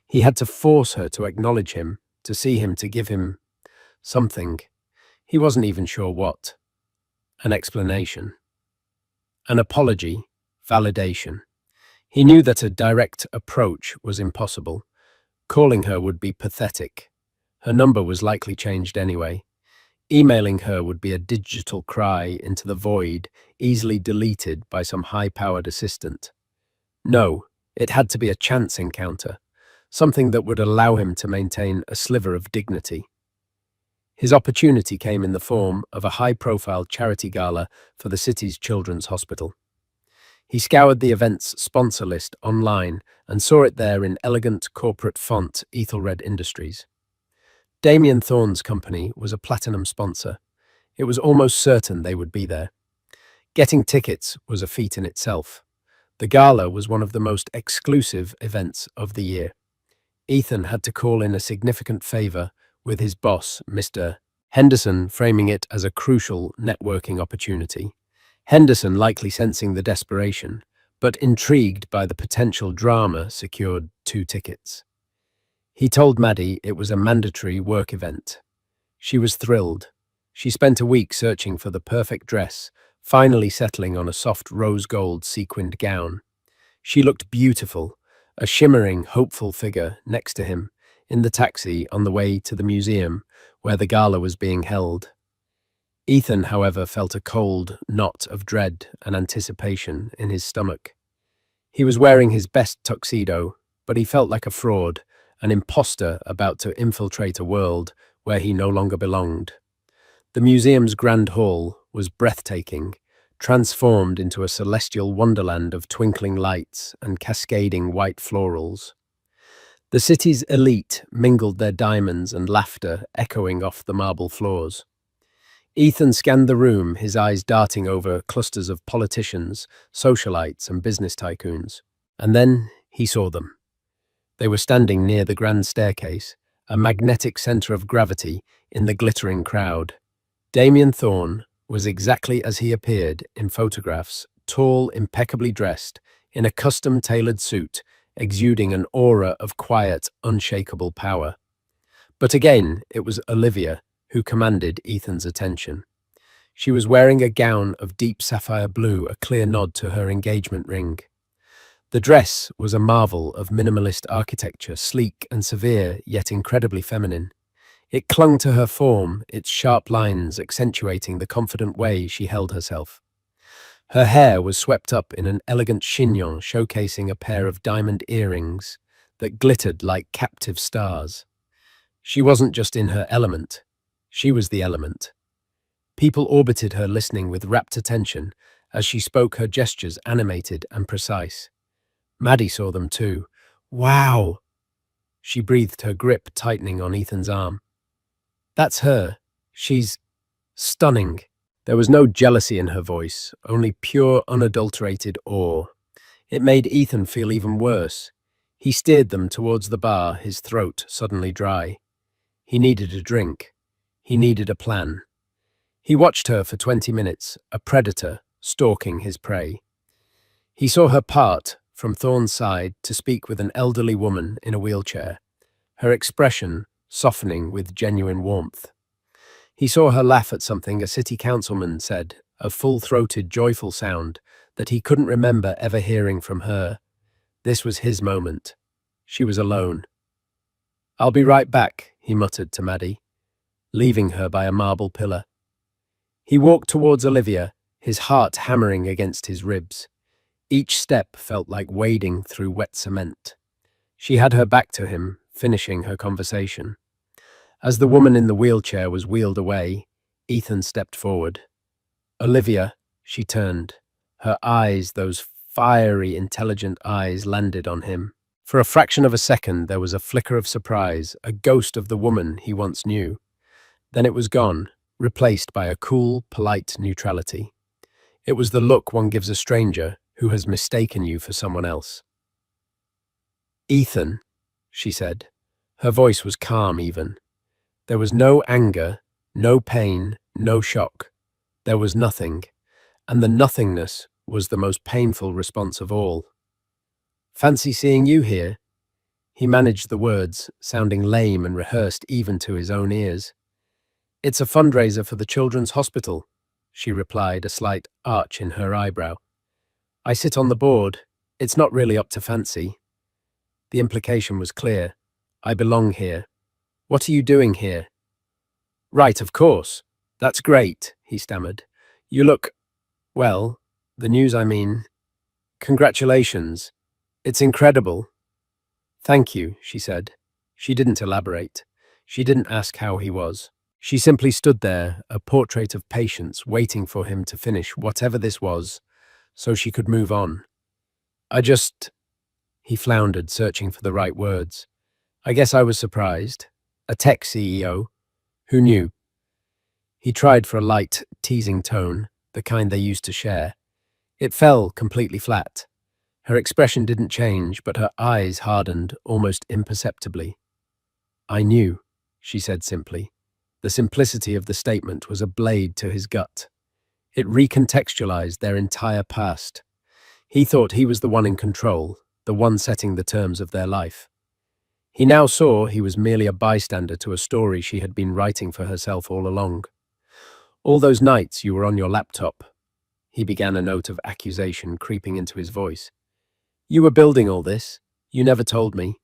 He had to force her to acknowledge him, to see him, to give him something. He wasn't even sure what. An explanation. An apology. Validation. He knew that a direct approach was impossible. Calling her would be pathetic. Her number was likely changed anyway. Emailing her would be a digital cry into the void, easily deleted by some high-powered assistant. No, it had to be a chance encounter, something that would allow him to maintain a sliver of dignity. His opportunity came in the form of a high-profile charity gala for the city's children's hospital. He scoured the event's sponsor list online and saw it there in elegant corporate font Ethelred Industries. Damien Thorne's company was a platinum sponsor. It was almost certain they would be there. Getting tickets was a feat in itself. The gala was one of the most exclusive events of the year. Ethan had to call in a significant favor with his boss, Mr. Henderson, framing it as a crucial networking opportunity. Henderson, likely sensing the desperation, but intrigued by the potential drama, secured 2 tickets. He told Maddie it was a mandatory work event. She was thrilled. She spent a week searching for the perfect dress, finally settling on a soft rose gold sequined gown. She looked beautiful, a shimmering, hopeful figure next to him, in the taxi on the way to the museum where the gala was being held. Ethan, however, felt a cold knot of dread and anticipation in his stomach. He was wearing his best tuxedo, but he felt like a fraud, an imposter about to infiltrate a world where he no longer belonged. The museum's grand hall was breathtaking, transformed into a celestial wonderland of twinkling lights and cascading white florals. The city's elite mingled their diamonds and laughter echoing off the marble floors. Ethan scanned the room, his eyes darting over clusters of politicians, socialites, and business tycoons. And then he saw them. They were standing near the grand staircase, a magnetic center of gravity in the glittering crowd. Damien Thorne was exactly as he appeared in photographs, tall, impeccably dressed, in a custom-tailored suit, exuding an aura of quiet, unshakable power. But again, it was Olivia who commanded Ethan's attention. She was wearing a gown of deep sapphire blue, a clear nod to her engagement ring. The dress was a marvel of minimalist architecture, sleek and severe, yet incredibly feminine. It clung to her form, its sharp lines accentuating the confident way she held herself. Her hair was swept up in an elegant chignon, showcasing a pair of diamond earrings that glittered like captive stars. She wasn't just in her element, she was the element. People orbited her, listening with rapt attention as she spoke, her gestures animated and precise. Maddie saw them too. Wow! She breathed, her grip tightening on Ethan's arm. That's her. She's stunning. There was no jealousy in her voice, only pure, unadulterated awe. It made Ethan feel even worse. He steered them towards the bar, his throat suddenly dry. He needed a drink. He needed a plan. He watched her for 20 minutes, a predator stalking his prey. He saw her part from Thorne's side to speak with an elderly woman in a wheelchair, her expression softening with genuine warmth. He saw her laugh at something a city councilman said, a full-throated, joyful sound that he couldn't remember ever hearing from her. This was his moment. She was alone. "I'll be right back," he muttered to Maddie, leaving her by a marble pillar. He walked towards Olivia, his heart hammering against his ribs. Each step felt like wading through wet cement. She had her back to him, finishing her conversation. As the woman in the wheelchair was wheeled away, Ethan stepped forward. "Olivia," she turned. Her eyes, those fiery, intelligent eyes, landed on him. For a fraction of a second, there was a flicker of surprise, a ghost of the woman he once knew. Then it was gone, replaced by a cool, polite neutrality. It was the look one gives a stranger who has mistaken you for someone else. "Ethan," she said. Her voice was calm even. There was no anger, no pain, no shock. There was nothing, and the nothingness was the most painful response of all. Fancy seeing you here. He managed the words, sounding lame and rehearsed even to his own ears. It's a fundraiser for the Children's Hospital, she replied, a slight arch in her eyebrow. I sit on the board. It's not really up to Fancy. The implication was clear. I belong here. What are you doing here? Right, of course. That's great, he stammered. You look, well, the news I mean. Congratulations. It's incredible. Thank you, she said. She didn't elaborate. She didn't ask how he was. She simply stood there, a portrait of patience, waiting for him to finish whatever this was, so she could move on. He floundered, searching for the right words. I guess I was surprised. A tech CEO. Who knew? He tried for a light, teasing tone, the kind they used to share. It fell completely flat. Her expression didn't change, but her eyes hardened almost imperceptibly. I knew, she said simply. The simplicity of the statement was a blade to his gut. It recontextualized their entire past. He thought he was the one in control, the one setting the terms of their life. He now saw he was merely a bystander to a story she had been writing for herself all along. All those nights you were on your laptop. He began, a note of accusation creeping into his voice. You were building all this. You never told me.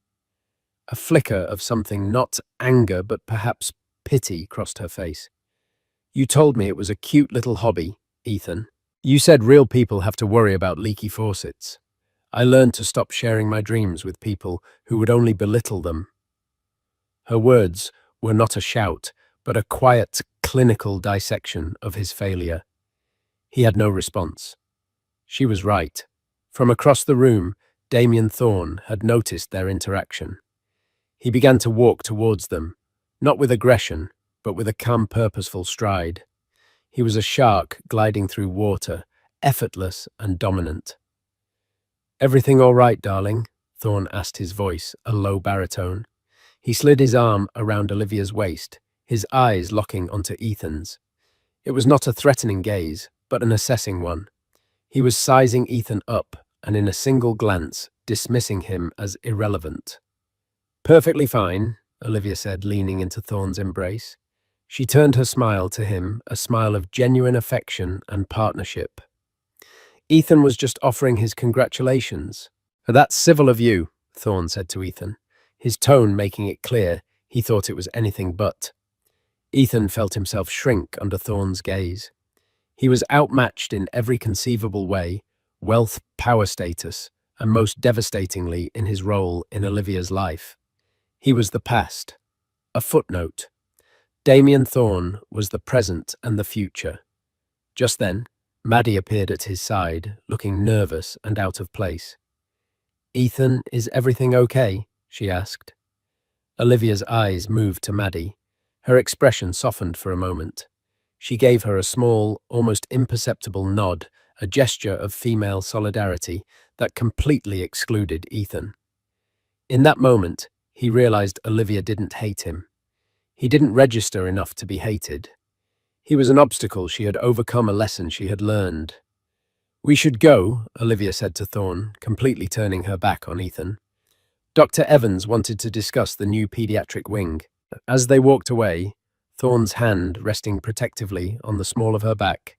A flicker of something, not anger, but perhaps pity, crossed her face. You told me it was a cute little hobby, Ethan. You said real people have to worry about leaky faucets. I learned to stop sharing my dreams with people who would only belittle them. Her words were not a shout, but a quiet, clinical dissection of his failure. He had no response. She was right. From across the room, Damien Thorne had noticed their interaction. He began to walk towards them, not with aggression, but with a calm, purposeful stride. He was a shark gliding through water, effortless and dominant. Everything all right, darling? Thorne asked, his voice a low baritone. He slid his arm around Olivia's waist, his eyes locking onto Ethan's. It was not a threatening gaze, but an assessing one. He was sizing Ethan up, and in a single glance, dismissing him as irrelevant. Perfectly fine, Olivia said, leaning into Thorne's embrace. She turned her smile to him, a smile of genuine affection and partnership. Ethan was just offering his congratulations. That's civil of you, Thorne said to Ethan, his tone making it clear he thought it was anything but. Ethan felt himself shrink under Thorne's gaze. He was outmatched in every conceivable way, wealth, power, status, and most devastatingly in his role in Olivia's life. He was the past, a footnote. Damien Thorne was the present and the future. Just then, Maddie appeared at his side, looking nervous and out of place. Ethan, is everything okay? She asked. Olivia's eyes moved to Maddie. Her expression softened for a moment. She gave her a small, almost imperceptible nod, a gesture of female solidarity that completely excluded Ethan. In that moment, he realized Olivia didn't hate him. He didn't register enough to be hated. He was an obstacle she had overcome, a lesson she had learned. We should go, Olivia said to Thorne, completely turning her back on Ethan. Dr. Evans wanted to discuss the new pediatric wing. As they walked away, Thorne's hand resting protectively on the small of her back,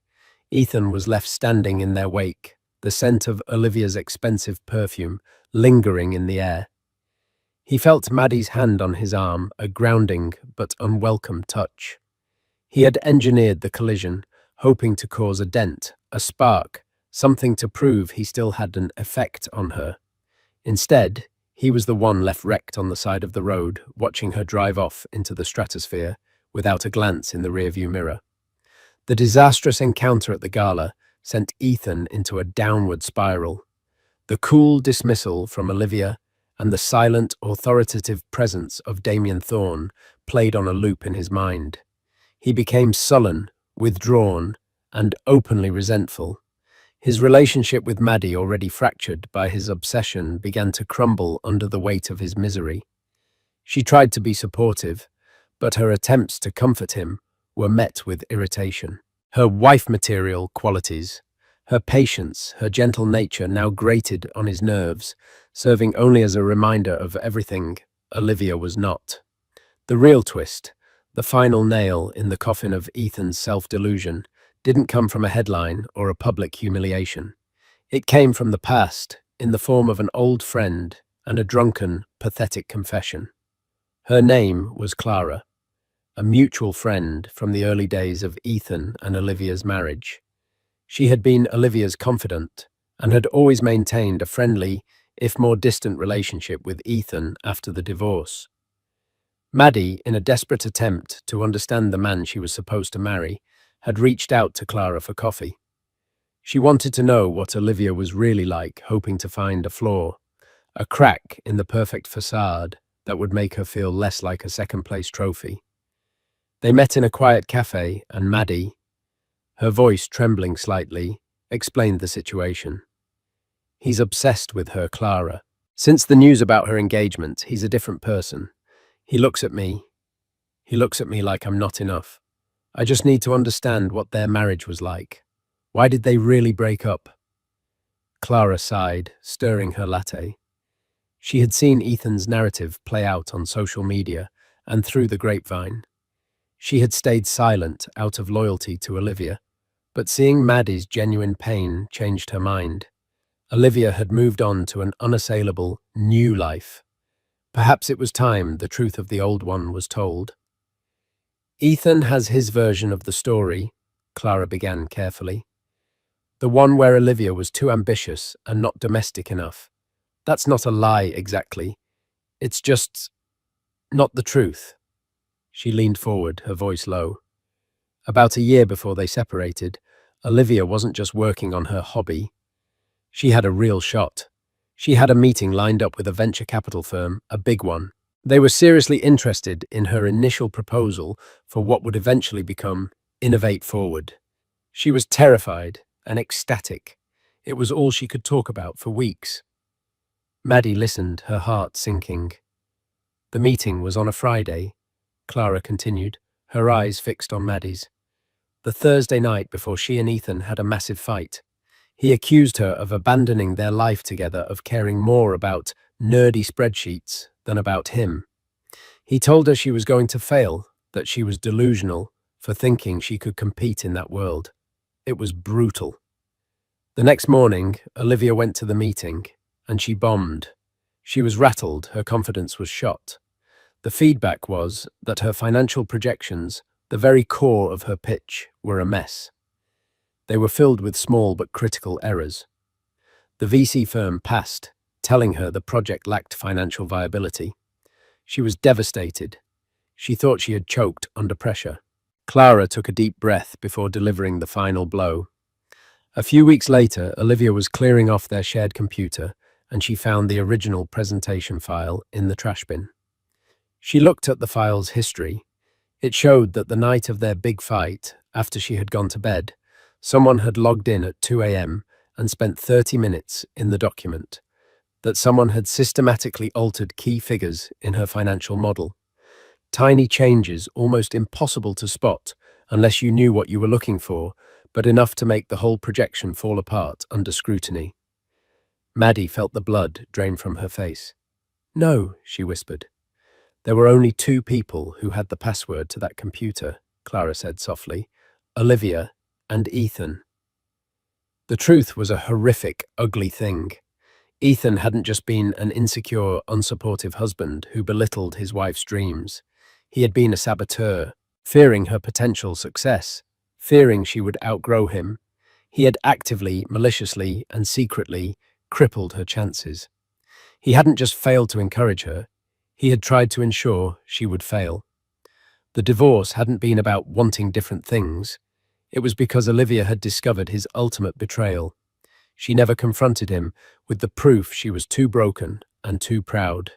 Ethan was left standing in their wake, the scent of Olivia's expensive perfume lingering in the air. He felt Maddie's hand on his arm, a grounding but unwelcome touch. He had engineered the collision, hoping to cause a dent, a spark, something to prove he still had an effect on her. Instead, he was the one left wrecked on the side of the road, watching her drive off into the stratosphere without a glance in the rearview mirror. The disastrous encounter at the gala sent Ethan into a downward spiral. The cool dismissal from Olivia and the silent, authoritative presence of Damien Thorne played on a loop in his mind. He became sullen, withdrawn, and openly resentful. His relationship with Maddie, already fractured by his obsession, began to crumble under the weight of his misery. She tried to be supportive, but her attempts to comfort him were met with irritation. Her wife-material qualities, her patience, her gentle nature now grated on his nerves, serving only as a reminder of everything Olivia was not. The real twist, the final nail in the coffin of Ethan's self-delusion, didn't come from a headline or a public humiliation. It came from the past, in the form of an old friend and a drunken, pathetic confession. Her name was Clara, a mutual friend from the early days of Ethan and Olivia's marriage. She had been Olivia's confidant and had always maintained a friendly, if more distant relationship with Ethan after the divorce. Maddie, in a desperate attempt to understand the man she was supposed to marry, had reached out to Clara for coffee. She wanted to know what Olivia was really like, hoping to find a flaw, a crack in the perfect facade that would make her feel less like a second-place trophy. They met in a quiet cafe, and Maddie, her voice trembling slightly, explained the situation. He's obsessed with her, Clara. Since the news about her engagement, he's a different person. He looks at me like I'm not enough. I just need to understand what their marriage was like. Why did they really break up? Clara sighed, stirring her latte. She had seen Ethan's narrative play out on social media and through the grapevine. She had stayed silent out of loyalty to Olivia, but seeing Maddie's genuine pain changed her mind. Olivia had moved on to an unassailable, new life. Perhaps it was time the truth of the old one was told. Ethan has his version of the story, Clara began carefully. The one where Olivia was too ambitious and not domestic enough. That's not a lie exactly. It's just not the truth. She leaned forward, her voice low. About a year before they separated, Olivia wasn't just working on her hobby. She had a real shot. She had a meeting lined up with a venture capital firm, a big one. They were seriously interested in her initial proposal for what would eventually become Innovate Forward. She was terrified and ecstatic. It was all she could talk about for weeks. Maddie listened, her heart sinking. The meeting was on a Friday, Clara continued, her eyes fixed on Maddie's. The Thursday night before she and Ethan had a massive fight. He accused her of abandoning their life together, of caring more about nerdy spreadsheets than about him. He told her she was going to fail, that she was delusional for thinking she could compete in that world. It was brutal. The next morning, Olivia went to the meeting, and she bombed. She was rattled, her confidence was shot. The feedback was that her financial projections, the very core of her pitch, were a mess. They were filled with small but critical errors. The VC firm passed, telling her the project lacked financial viability. She was devastated. She thought she had choked under pressure. Clara took a deep breath before delivering the final blow. A few weeks later, Olivia was clearing off their shared computer, and she found the original presentation file in the trash bin. She looked at the file's history. It showed that the night of their big fight, after she had gone to bed, someone had logged in at 2 a.m. and spent 30 minutes in the document, that someone had systematically altered key figures in her financial model. Tiny changes, almost impossible to spot unless you knew what you were looking for, but enough to make the whole projection fall apart under scrutiny. Maddie felt the blood drain from her face. "No," she whispered. "There were only two people who had the password to that computer," Clara said softly. "Olivia and Ethan." The truth was a horrific, ugly thing. Ethan hadn't just been an insecure, unsupportive husband who belittled his wife's dreams. He had been a saboteur, fearing her potential success, fearing she would outgrow him. He had actively, maliciously, and secretly crippled her chances. He hadn't just failed to encourage her, he had tried to ensure she would fail. The divorce hadn't been about wanting different things. It was because Olivia had discovered his ultimate betrayal. She never confronted him with the proof she was too broken and too proud.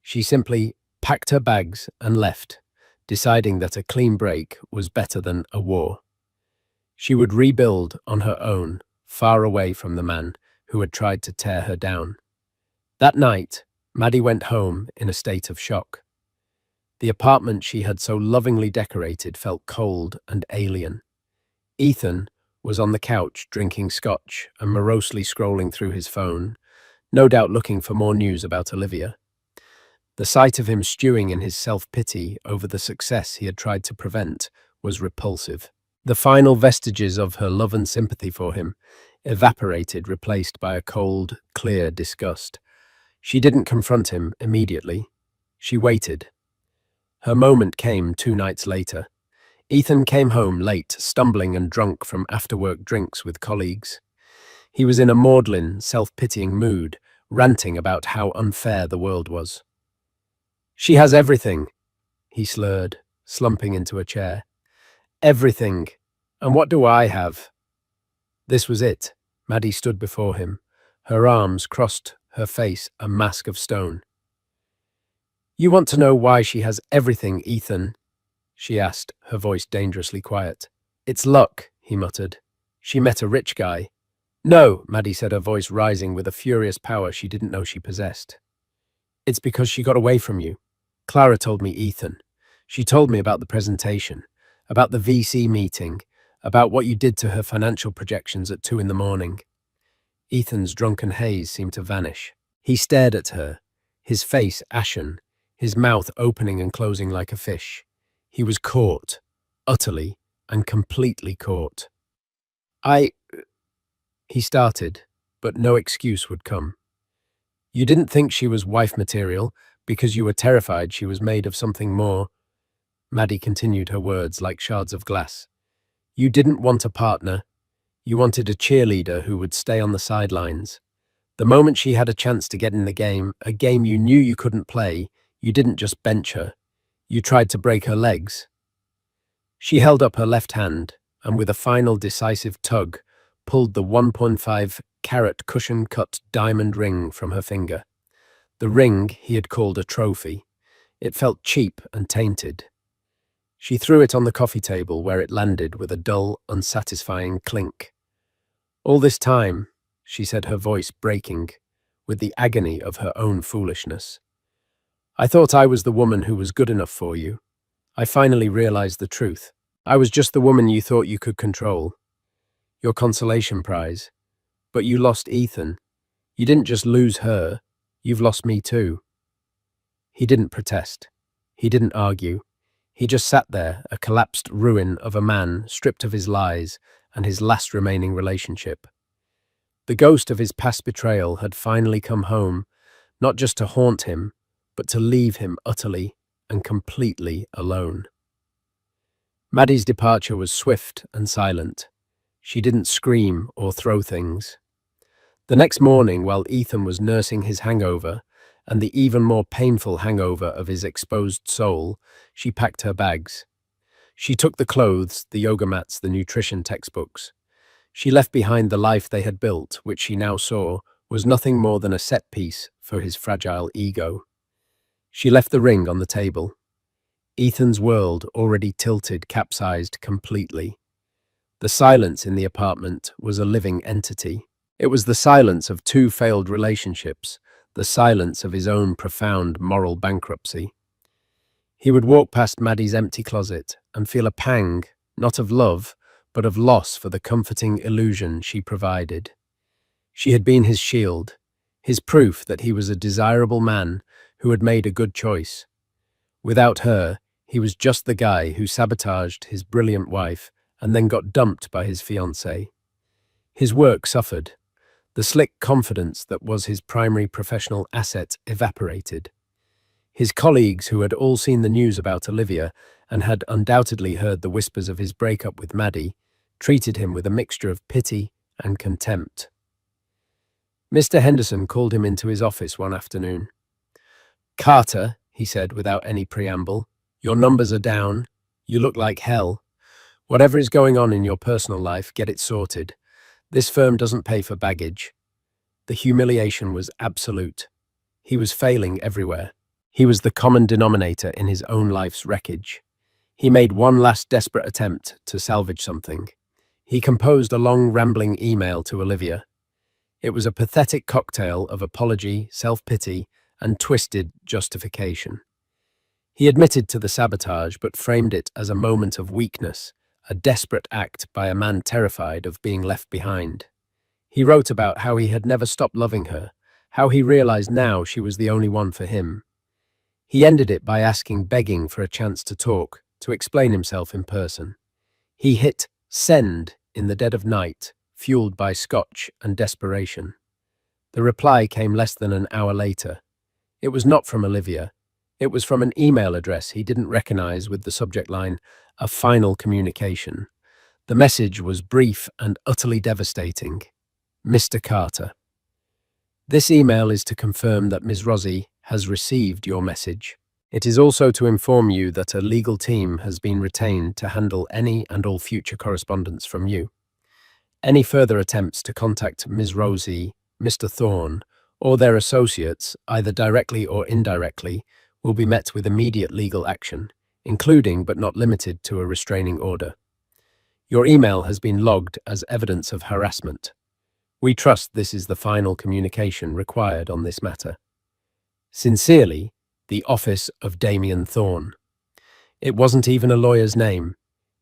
She simply packed her bags and left, deciding that a clean break was better than a war. She would rebuild on her own, far away from the man who had tried to tear her down. That night, Maddie went home in a state of shock. The apartment she had so lovingly decorated felt cold and alien. Ethan was on the couch drinking scotch and morosely scrolling through his phone, no doubt looking for more news about Olivia. The sight of him stewing in his self-pity over the success he had tried to prevent was repulsive. The final vestiges of her love and sympathy for him evaporated, replaced by a cold, clear disgust. She didn't confront him immediately. She waited. Her moment came 2 nights later. Ethan came home late, stumbling and drunk from after-work drinks with colleagues. He was in a maudlin, self-pitying mood, ranting about how unfair the world was. "She has everything," he slurred, slumping into a chair. "Everything. And what do I have?" This was it. Maddie stood before him, her arms crossed, her face a mask of stone. "You want to know why she has everything, Ethan?" she asked, her voice dangerously quiet. "It's luck," he muttered. "She met a rich guy." "No," Maddie said, her voice rising with a furious power she didn't know she possessed. "It's because she got away from you. Clara told me, Ethan. She told me about the presentation, about the VC meeting, about what you did to her financial projections at 2 in the morning." Ethan's drunken haze seemed to vanish. He stared at her, his face ashen, his mouth opening and closing like a fish. He was caught, utterly and completely caught. He started, but no excuse would come. "You didn't think she was wife material because you were terrified she was made of something more." Maddie continued her words like shards of glass. "You didn't want a partner. You wanted a cheerleader who would stay on the sidelines. The moment she had a chance to get in the game, a game you knew you couldn't play, you didn't just bench her. You tried to break her legs." She held up her left hand and with a final decisive tug, pulled the 1.5-carat cushion-cut diamond ring from her finger. The ring he had called a trophy. It felt cheap and tainted. She threw it on the coffee table where it landed with a dull, unsatisfying clink. "All this time," she said, her voice breaking with the agony of her own foolishness, "I thought I was the woman who was good enough for you. I finally realized the truth. I was just the woman you thought you could control. Your consolation prize. But you lost Ethan. You didn't just lose her, you've lost me too." He didn't protest. He didn't argue. He just sat there, a collapsed ruin of a man stripped of his lies and his last remaining relationship. The ghost of his past betrayal had finally come home, not just to haunt him, but to leave him utterly and completely alone. Maddie's departure was swift and silent. She didn't scream or throw things. The next morning, while Ethan was nursing his hangover, and the even more painful hangover of his exposed soul, she packed her bags. She took the clothes, the yoga mats, the nutrition textbooks. She left behind the life they had built, which she now saw was nothing more than a set piece for his fragile ego. She left the ring on the table. Ethan's world, already tilted, capsized completely. The silence in the apartment was a living entity. It was the silence of 2 failed relationships, the silence of his own profound moral bankruptcy. He would walk past Maddie's empty closet and feel a pang, not of love, but of loss for the comforting illusion she provided. She had been his shield, his proof that he was a desirable man who had made a good choice. Without her, he was just the guy who sabotaged his brilliant wife and then got dumped by his fiancée. His work suffered. The slick confidence that was his primary professional asset evaporated. His colleagues, who had all seen the news about Olivia and had undoubtedly heard the whispers of his breakup with Maddie, treated him with a mixture of pity and contempt. Mr. Henderson called him into his office one afternoon. "Carter," he said without any preamble, "your numbers are down. You look like hell. Whatever is going on in your personal life, get it sorted. This firm doesn't pay for baggage." The humiliation was absolute. He was failing everywhere. He was the common denominator in his own life's wreckage. He made one last desperate attempt to salvage something. He composed a long, rambling email to Olivia. It was a pathetic cocktail of apology, self-pity, and twisted justification. He admitted to the sabotage but framed it as a moment of weakness, a desperate act by a man terrified of being left behind. He wrote about how he had never stopped loving her, how he realized now she was the only one for him. He ended it by begging for a chance to talk, to explain himself in person. He hit send in the dead of night, fueled by scotch and desperation. The reply came less than an hour later. It was not from Olivia. It was from an email address he didn't recognize with the subject line, "A final communication." The message was brief and utterly devastating. Mr. Carter. This email is to confirm that Ms. Rossi has received your message. It is also to inform you that a legal team has been retained to handle any and all future correspondence from you. Any further attempts to contact Ms. Rossi, Mr. Thorne, or their associates, either directly or indirectly, will be met with immediate legal action, including but not limited to a restraining order. Your email has been logged as evidence of harassment. We trust this is the final communication required on this matter. Sincerely, the Office of Damien Thorne. It wasn't even a lawyer's name.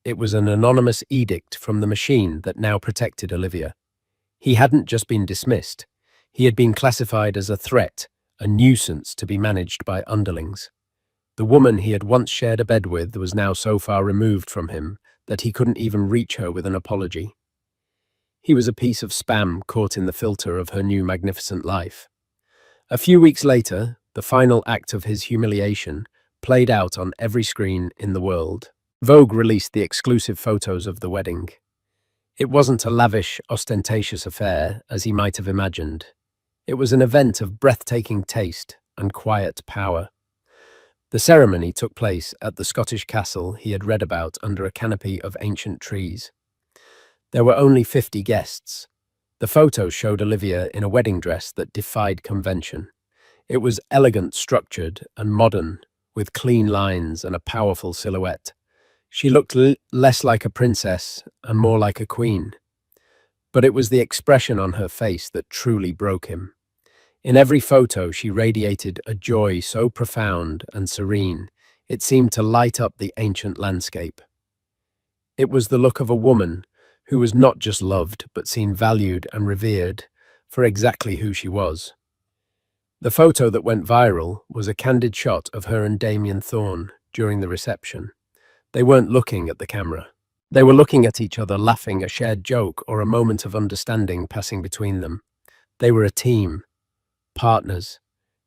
It was an anonymous edict from the machine that now protected Olivia. He hadn't just been dismissed. He had been classified as a threat, a nuisance to be managed by underlings. The woman he had once shared a bed with was now so far removed from him that he couldn't even reach her with an apology. He was a piece of spam caught in the filter of her new magnificent life. A few weeks later, the final act of his humiliation played out on every screen in the world. Vogue released the exclusive photos of the wedding. It wasn't a lavish, ostentatious affair, as he might have imagined. It was an event of breathtaking taste and quiet power. The ceremony took place at the Scottish castle he had read about under a canopy of ancient trees. There were only 50 guests. The photos showed Olivia in a wedding dress that defied convention. It was elegant, structured, and modern, with clean lines and a powerful silhouette. She looked less like a princess and more like a queen. But it was the expression on her face that truly broke him. In every photo, she radiated a joy so profound and serene, it seemed to light up the ancient landscape. It was the look of a woman who was not just loved, but seen valued and revered for exactly who she was. The photo that went viral was a candid shot of her and Damien Thorne during the reception. They weren't looking at the camera. They were looking at each other, laughing, a shared joke or a moment of understanding passing between them. They were a team, partners,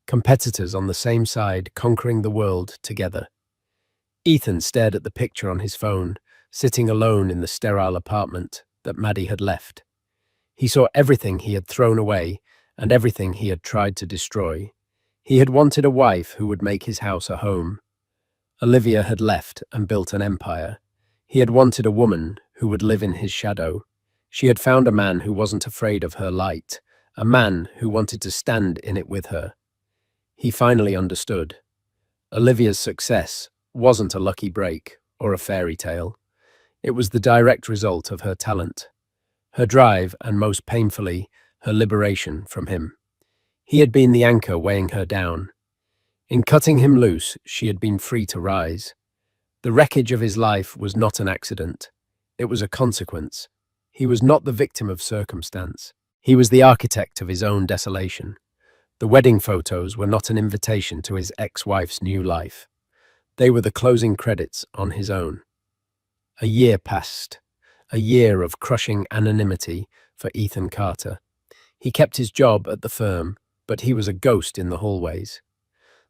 competitors on the same side, conquering the world together. Ethan stared at the picture on his phone, sitting alone in the sterile apartment that Maddie had left. He saw everything he had thrown away and everything he had tried to destroy. He had wanted a wife who would make his house a home. Olivia had left and built an empire. He had wanted a woman who would live in his shadow. She had found a man who wasn't afraid of her light, a man who wanted to stand in it with her. He finally understood. Olivia's success wasn't a lucky break or a fairy tale. It was the direct result of her talent, her drive, and most painfully, her liberation from him. He had been the anchor weighing her down. In cutting him loose, she had been free to rise. The wreckage of his life was not an accident. It was a consequence. He was not the victim of circumstance. He was the architect of his own desolation. The wedding photos were not an invitation to his ex-wife's new life. They were the closing credits on his own. A year passed, a year of crushing anonymity for Ethan Carter. He kept his job at the firm, but he was a ghost in the hallways.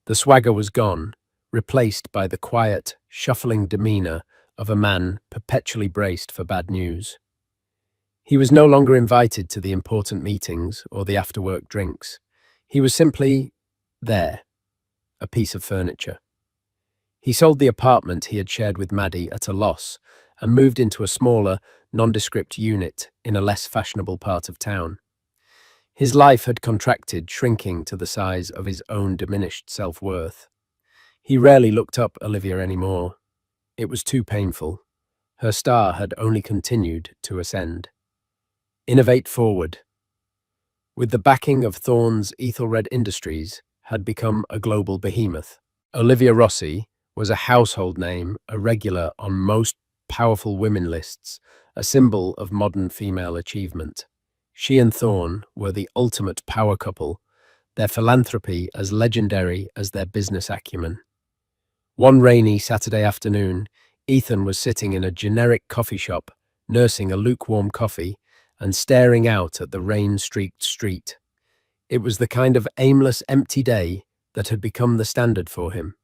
The swagger was gone, replaced by the quiet, shuffling demeanor of a man perpetually braced for bad news. He was no longer invited to the important meetings or the after-work drinks. He was simply there, a piece of furniture. He sold the apartment he had shared with Maddie at a loss and moved into a smaller, nondescript unit in a less fashionable part of town. His life had contracted, shrinking to the size of his own diminished self-worth. He rarely looked up Olivia anymore. It was too painful. Her star had only continued to ascend. Innovate Forward, with the backing of Thorne's Ethelred Industries, had become a global behemoth. Olivia Rossi was a household name, a regular on most powerful women lists, a symbol of modern female achievement. She and Thorne were the ultimate power couple, their philanthropy as legendary as their business acumen. One rainy Saturday afternoon, Ethan was sitting in a generic coffee shop, nursing a lukewarm coffee and staring out at the rain-streaked street. It was the kind of aimless, empty day that had become the standard for him.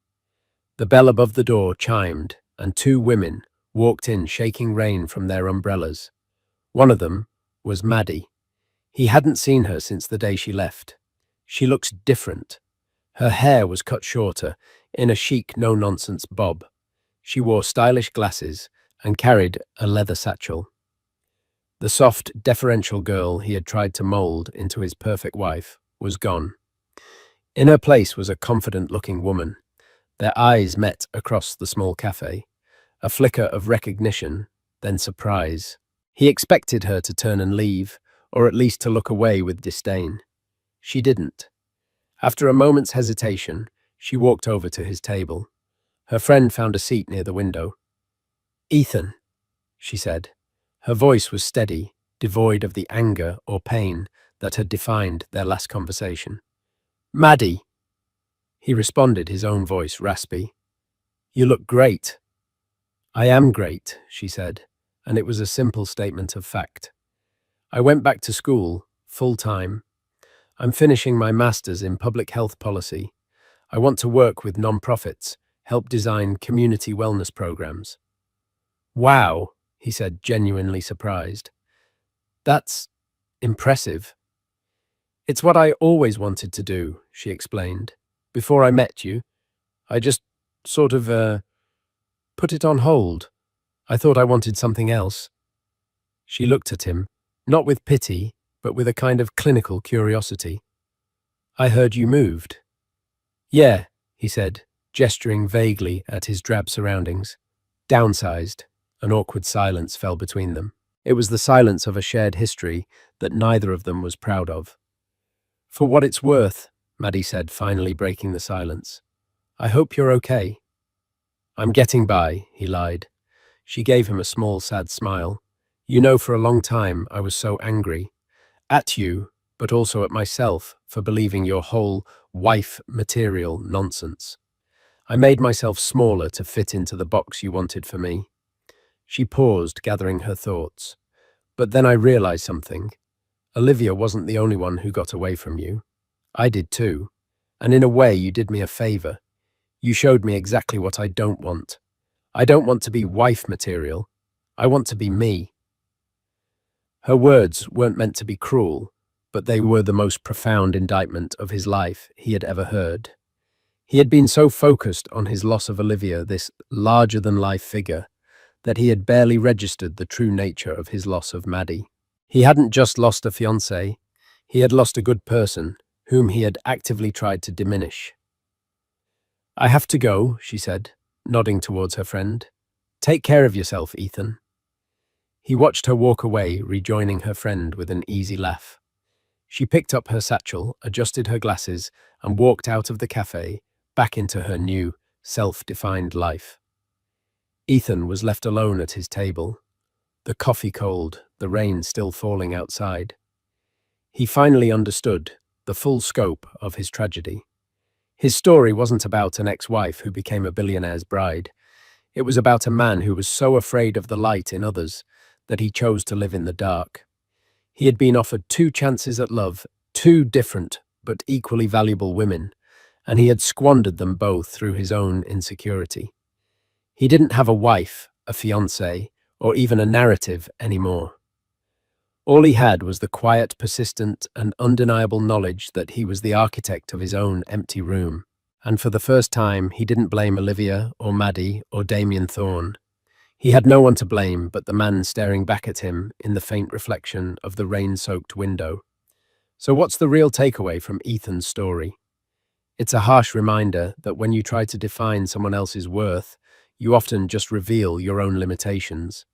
The bell above the door chimed, and two women walked in shaking rain from their umbrellas. One of them was Maddie. He hadn't seen her since the day she left. She looked different. Her hair was cut shorter, in a chic, no-nonsense bob. She wore stylish glasses and carried a leather satchel. The soft, deferential girl he had tried to mold into his perfect wife was gone. In her place was a confident-looking woman. Their eyes met across the small cafe, a flicker of recognition, then surprise. He expected her to turn and leave, or at least to look away with disdain. She didn't. After a moment's hesitation, she walked over to his table. Her friend found a seat near the window. "Ethan," she said. Her voice was steady, devoid of the anger or pain that had defined their last conversation. "Maddie," he responded, his own voice raspy. "You look great." "I am great," she said, and it was a simple statement of fact. "I went back to school, full-time. I'm finishing my master's in public health policy. I want to work with non-profits, help design community wellness programs." "Wow," he said, genuinely surprised. "That's impressive." "It's what I always wanted to do," she explained. "Before I met you, I just sort of, put it on hold. I thought I wanted something else." She looked at him, not with pity, but with a kind of clinical curiosity. "I heard you moved." "Yeah," he said, gesturing vaguely at his drab surroundings. "Downsized." An awkward silence fell between them. It was the silence of a shared history that neither of them was proud of. "For what it's worth," Maddie said, finally breaking the silence. "I hope you're okay." "I'm getting by," he lied. She gave him a small, sad smile. "You know, for a long time I was so angry. At you, but also at myself for believing your whole wife material nonsense. I made myself smaller to fit into the box you wanted for me." She paused, gathering her thoughts. "But then I realized something. Olivia wasn't the only one who got away from you. I did too. And in a way, you did me a favor. You showed me exactly what I don't want. I don't want to be wife material. I want to be me." Her words weren't meant to be cruel, but they were the most profound indictment of his life he had ever heard. He had been so focused on his loss of Olivia, this larger-than-life figure, that he had barely registered the true nature of his loss of Maddie. He hadn't just lost a fiancée, he had lost a good person, whom he had actively tried to diminish. "I have to go," she said, nodding towards her friend. "Take care of yourself, Ethan." He watched her walk away, rejoining her friend with an easy laugh. She picked up her satchel, adjusted her glasses, and walked out of the cafe, back into her new, self-defined life. Ethan was left alone at his table, the coffee cold, the rain still falling outside. He finally understood the full scope of his tragedy. His story wasn't about an ex-wife who became a billionaire's bride. It was about a man who was so afraid of the light in others that he chose to live in the dark. He had been offered 2 chances at love, 2 different but equally valuable women, and he had squandered them both through his own insecurity. He didn't have a wife, a fiancée, or even a narrative anymore. All he had was the quiet, persistent, and undeniable knowledge that he was the architect of his own empty room. And for the first time, he didn't blame Olivia, or Maddie, or Damien Thorne. He had no one to blame but the man staring back at him in the faint reflection of the rain-soaked window. So what's the real takeaway from Ethan's story? It's a harsh reminder that when you try to define someone else's worth, you often just reveal your own limitations.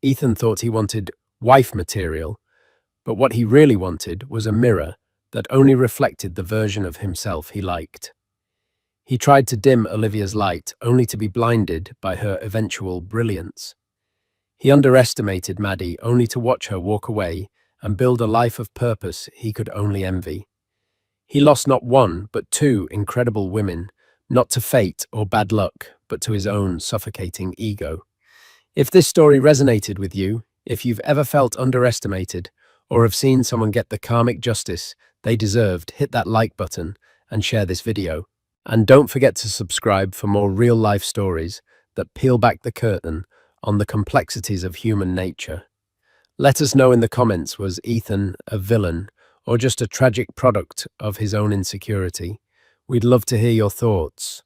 Ethan thought he wanted wife material, but what he really wanted was a mirror that only reflected the version of himself he liked. He tried to dim Olivia's light, only to be blinded by her eventual brilliance. He underestimated Maddie, only to watch her walk away and build a life of purpose he could only envy. He lost not one, but two incredible women, not to fate or bad luck, but to his own suffocating ego. If this story resonated with you, if you've ever felt underestimated, or have seen someone get the karmic justice they deserved, hit that like button and share this video. And don't forget to subscribe for more real-life stories that peel back the curtain on the complexities of human nature. Let us know in the comments, was Ethan a villain or just a tragic product of his own insecurity? We'd love to hear your thoughts.